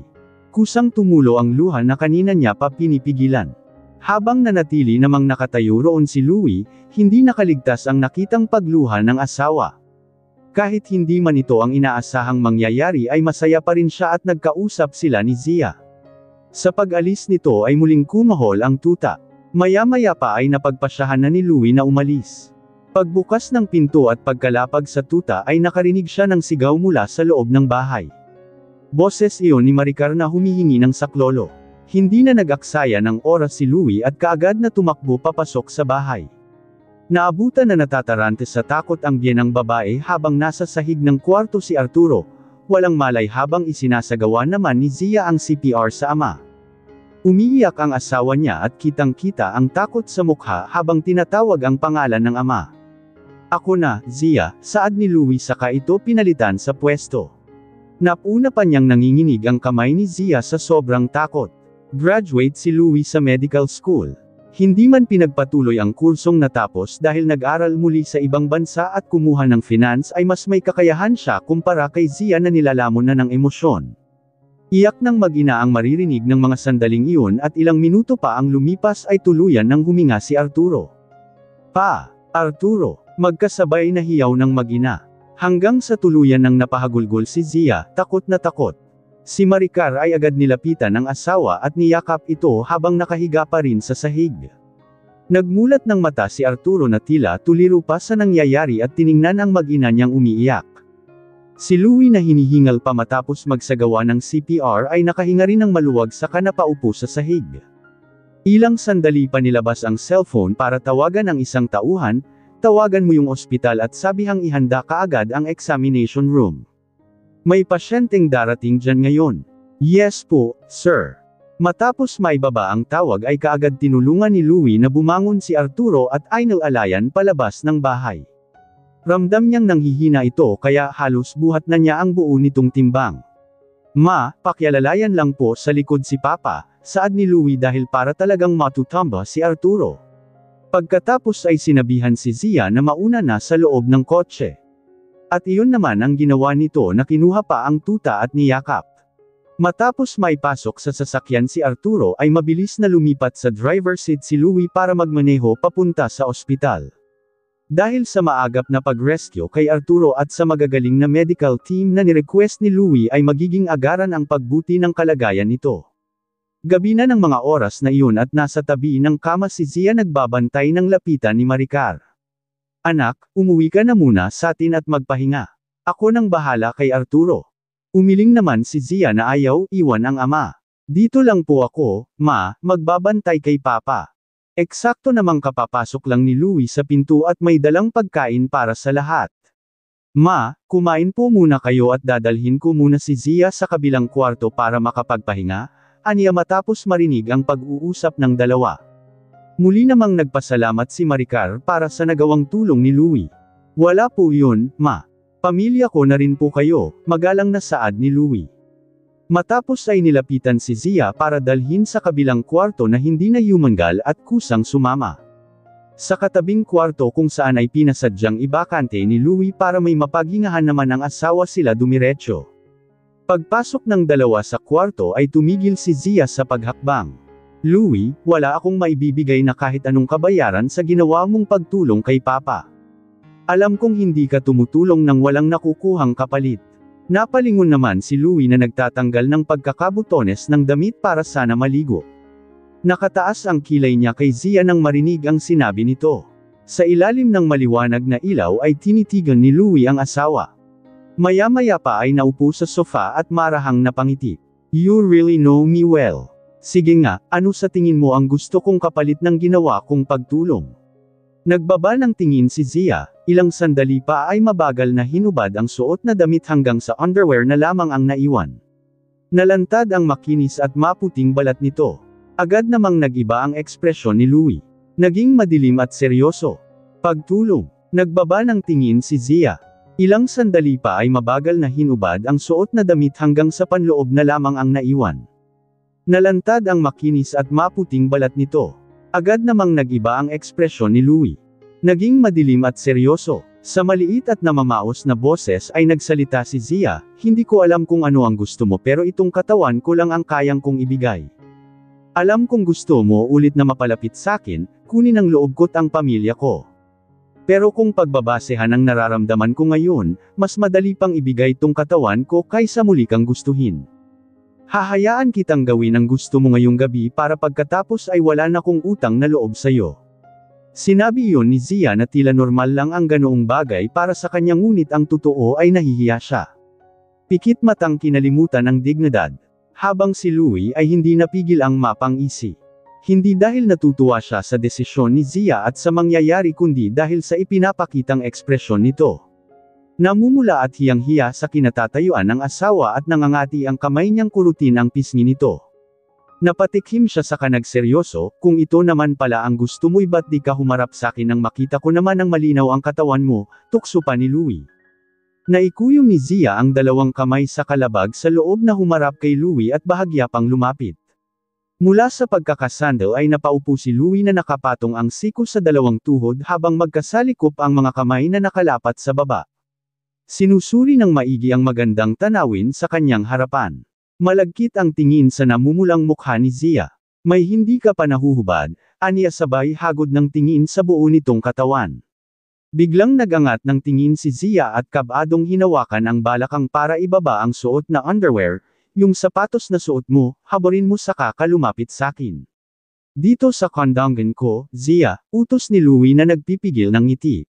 Kusang tumulo ang luha na kanina niya pa pinipigilan. Habang nanatili namang nakatayo roon si Louie, hindi nakaligtas ang nakitang pagluha ng asawa. Kahit hindi man ito ang inaasahang mangyayari ay masaya pa rin siya at nagkausap sila ni Zia. Sa pag-alis nito ay muling kumahol ang tuta. Maya-maya pa ay napagpasyahan na ni Louie na umalis. Pagbukas ng pinto at pagkalapag sa tuta ay nakarinig siya ng sigaw mula sa loob ng bahay. Boses iyon ni Maricar na humihingi ng saklolo. Hindi na nag-aksaya ng oras si Louie at kaagad na tumakbo papasok sa bahay. Naabutan na natatarante sa takot ang biyenang babae habang nasa sahig ng kwarto si Arturo. Walang malay habang isinasagawa naman ni Zia ang CPR sa ama. Umiiyak ang asawa niya at kitang-kita ang takot sa mukha habang tinatawag ang pangalan ng ama. Ako na, Zia, saad ni Louie saka ito pinalitan sa pwesto. Napuna pa niyang nanginginig ang kamay ni Zia sa sobrang takot. Graduate si Louie sa medical school. Hindi man pinagpatuloy ang kursong natapos dahil nag-aral muli sa ibang bansa at kumuha ng finance ay mas may kakayahan siya kumpara kay Zia na nilalamon na ng emosyon. Iyak ng mag-ina ang maririnig ng mga sandaling iyon at ilang minuto pa ang lumipas ay tuluyan ng huminga si Arturo. Pa! Arturo! Magkasabay na hiyaw ng mag-ina. Hanggang sa tuluyan ng napahagulgol si Zia, takot na takot. Si Maricar ay agad nilapitan ng asawa at niyakap ito habang nakahiga pa rin sa sahig. Nagmulat ng mata si Arturo na tila tuliro pa sa nangyayari at tiningnan ang mag-ina niyang umiiyak. Si Louie na hinihingal pa matapos magsagawa ng CPR ay nakahinga rin ng maluwag saka napaupo sa sahig. Ilang sandali pa nilabas ang cellphone para tawagan ang isang tauhan, tawagan mo yung ospital at sabihang ihanda kaagad ang examination room. May pasyenteng darating dyan ngayon. Yes po, sir. Matapos maibaba ang tawag ay kaagad tinulungan ni Louie na bumangon si Arturo at inilalayan palabas ng bahay. Ramdam niyang nanghihina ito kaya halos buhat na niya ang buo nitong timbang. Ma, pakialalayan lang po sa likod si Papa, saad ni Louie dahil para talagang matutamba si Arturo. Pagkatapos ay sinabihan si Zia na mauna na sa loob ng kotse. At iyon naman ang ginawa nito na kinuha pa ang tuta at niyakap. Matapos maipasok sa sasakyan si Arturo ay mabilis na lumipat sa driver seat si Louie para magmaneho papunta sa ospital. Dahil sa maagap na pag-rescue kay Arturo at sa magagaling na medical team na nirequest ni Louie ay magiging agaran ang pagbuti ng kalagayan nito. Gabi na ng mga oras na iyon at nasa tabi ng kama si Zia nagbabantay ng lapitan ni Maricar. Anak, umuwi ka na muna sa atin at magpahinga. Ako nang bahala kay Arturo. Umiling naman si Zia na ayaw iwan ang ama. Dito lang po ako, ma, magbabantay kay Papa. Eksakto namang kapapasok lang ni Louie sa pinto at may dalang pagkain para sa lahat. Ma, kumain po muna kayo at dadalhin ko muna si Zia sa kabilang kwarto para makapagpahinga, aniya matapos marinig ang pag-uusap ng dalawa. Muli namang nagpasalamat si Maricar para sa nagawang tulong ni Louie. Wala po yun, ma. Pamilya ko na rin po kayo, magalang na saad ni Louie. Matapos ay nilapitan si Zia para dalhin sa kabilang kwarto na hindi na yumangal at kusang sumama. Sa katabing kwarto kung saan ay pinasadyang ibakante ni Louie para may mapaghingahan naman ang asawa sila dumiretso. Pagpasok ng dalawa sa kwarto ay tumigil si Zia sa paghakbang. Louie, wala akong maibibigay na kahit anong kabayaran sa ginawa mong pagtulong kay Papa. Alam kong hindi ka tumutulong nang walang nakukuhang kapalit. Napalingon naman si Louie na nagtatanggal ng pagkakabutones ng damit para sana maligo. Nakataas ang kilay niya kay Zia nang marinig ang sinabi nito. Sa ilalim ng maliwanag na ilaw ay tinitigan ni Louie ang asawa. Maya-maya pa ay naupo sa sofa at marahang napangiti. You really know me well. Sige nga, ano sa tingin mo ang gusto kong kapalit ng ginawa kong pagtulong? Nagbaba ng tingin si Zia, ilang sandali pa ay mabagal na hinubad ang suot na damit hanggang sa underwear na lamang ang naiwan. Nalantad ang makinis at maputing balat nito. Agad namang nag-iba ang ekspresyon ni Louie. Naging madilim at seryoso. Pagtulong. Nagbaba ng tingin si Zia. Ilang sandali pa ay mabagal na hinubad ang suot na damit hanggang sa panloob na lamang ang naiwan. Nalantad ang makinis at maputing balat nito. Agad namang nag-iba ang ekspresyon ni Louie. Naging madilim at seryoso. Sa maliit at namamaos na boses ay nagsalita si Zia, hindi ko alam kung ano ang gusto mo pero itong katawan ko lang ang kayang kong ibigay. Alam kong gusto mo ulit na mapalapit sakin, kunin ang loob ko't ang pamilya ko. Pero kung pagbabasehan ang nararamdaman ko ngayon, mas madali pang ibigay tong katawan ko kaysa muli kang gustuhin. Hahayaan kitang gawin ang gusto mo ngayong gabi para pagkatapos ay wala na kong utang na loob sa'yo. Sinabi iyon ni Zia na tila normal lang ang ganoong bagay para sa kanya ngunit ang totoo ay nahihiya siya. Pikit matang kinalimutan ang dignidad. Habang si Louie ay hindi napigil ang mapang-isi. Hindi dahil natutuwa siya sa desisyon ni Zia at sa mangyayari kundi dahil sa ipinapakitang ekspresyon nito. Namumula at hiyang-hiya sa kinatatayuan ng asawa at nangangati ang kamay niyang kurutin ang pisngi nito. Napatikim siya sa kanagseryoso, kung ito naman pala ang gusto mo'y ba't di ka humarap sakin nang makita ko naman ang malinaw ang katawan mo, tukso pa ni Louie. Naikuyong ni Zia ang dalawang kamay sa kalabag sa loob na humarap kay Louie at bahagya pang lumapit. Mula sa pagkakasandal ay napaupo si Louie na nakapatong ang siko sa dalawang tuhod habang magkasalikop ang mga kamay na nakalapat sa baba. Sinusuri ng maigi ang magandang tanawin sa kanyang harapan. Malagkit ang tingin sa namumulang mukha ni Zia. May hindi ka pa nahuhubad, aniya sabay hagod ng tingin sa buo nitong katawan. Biglang nagangat ng tingin si Zia at kabadong hinawakan ang balakang para ibaba ang suot na underwear, yung sapatos na suot mo, haborin mo saka ka lumapit sakin. Dito sa kondangan ko, Zia, utos ni Louie na nagpipigil ng ngiti.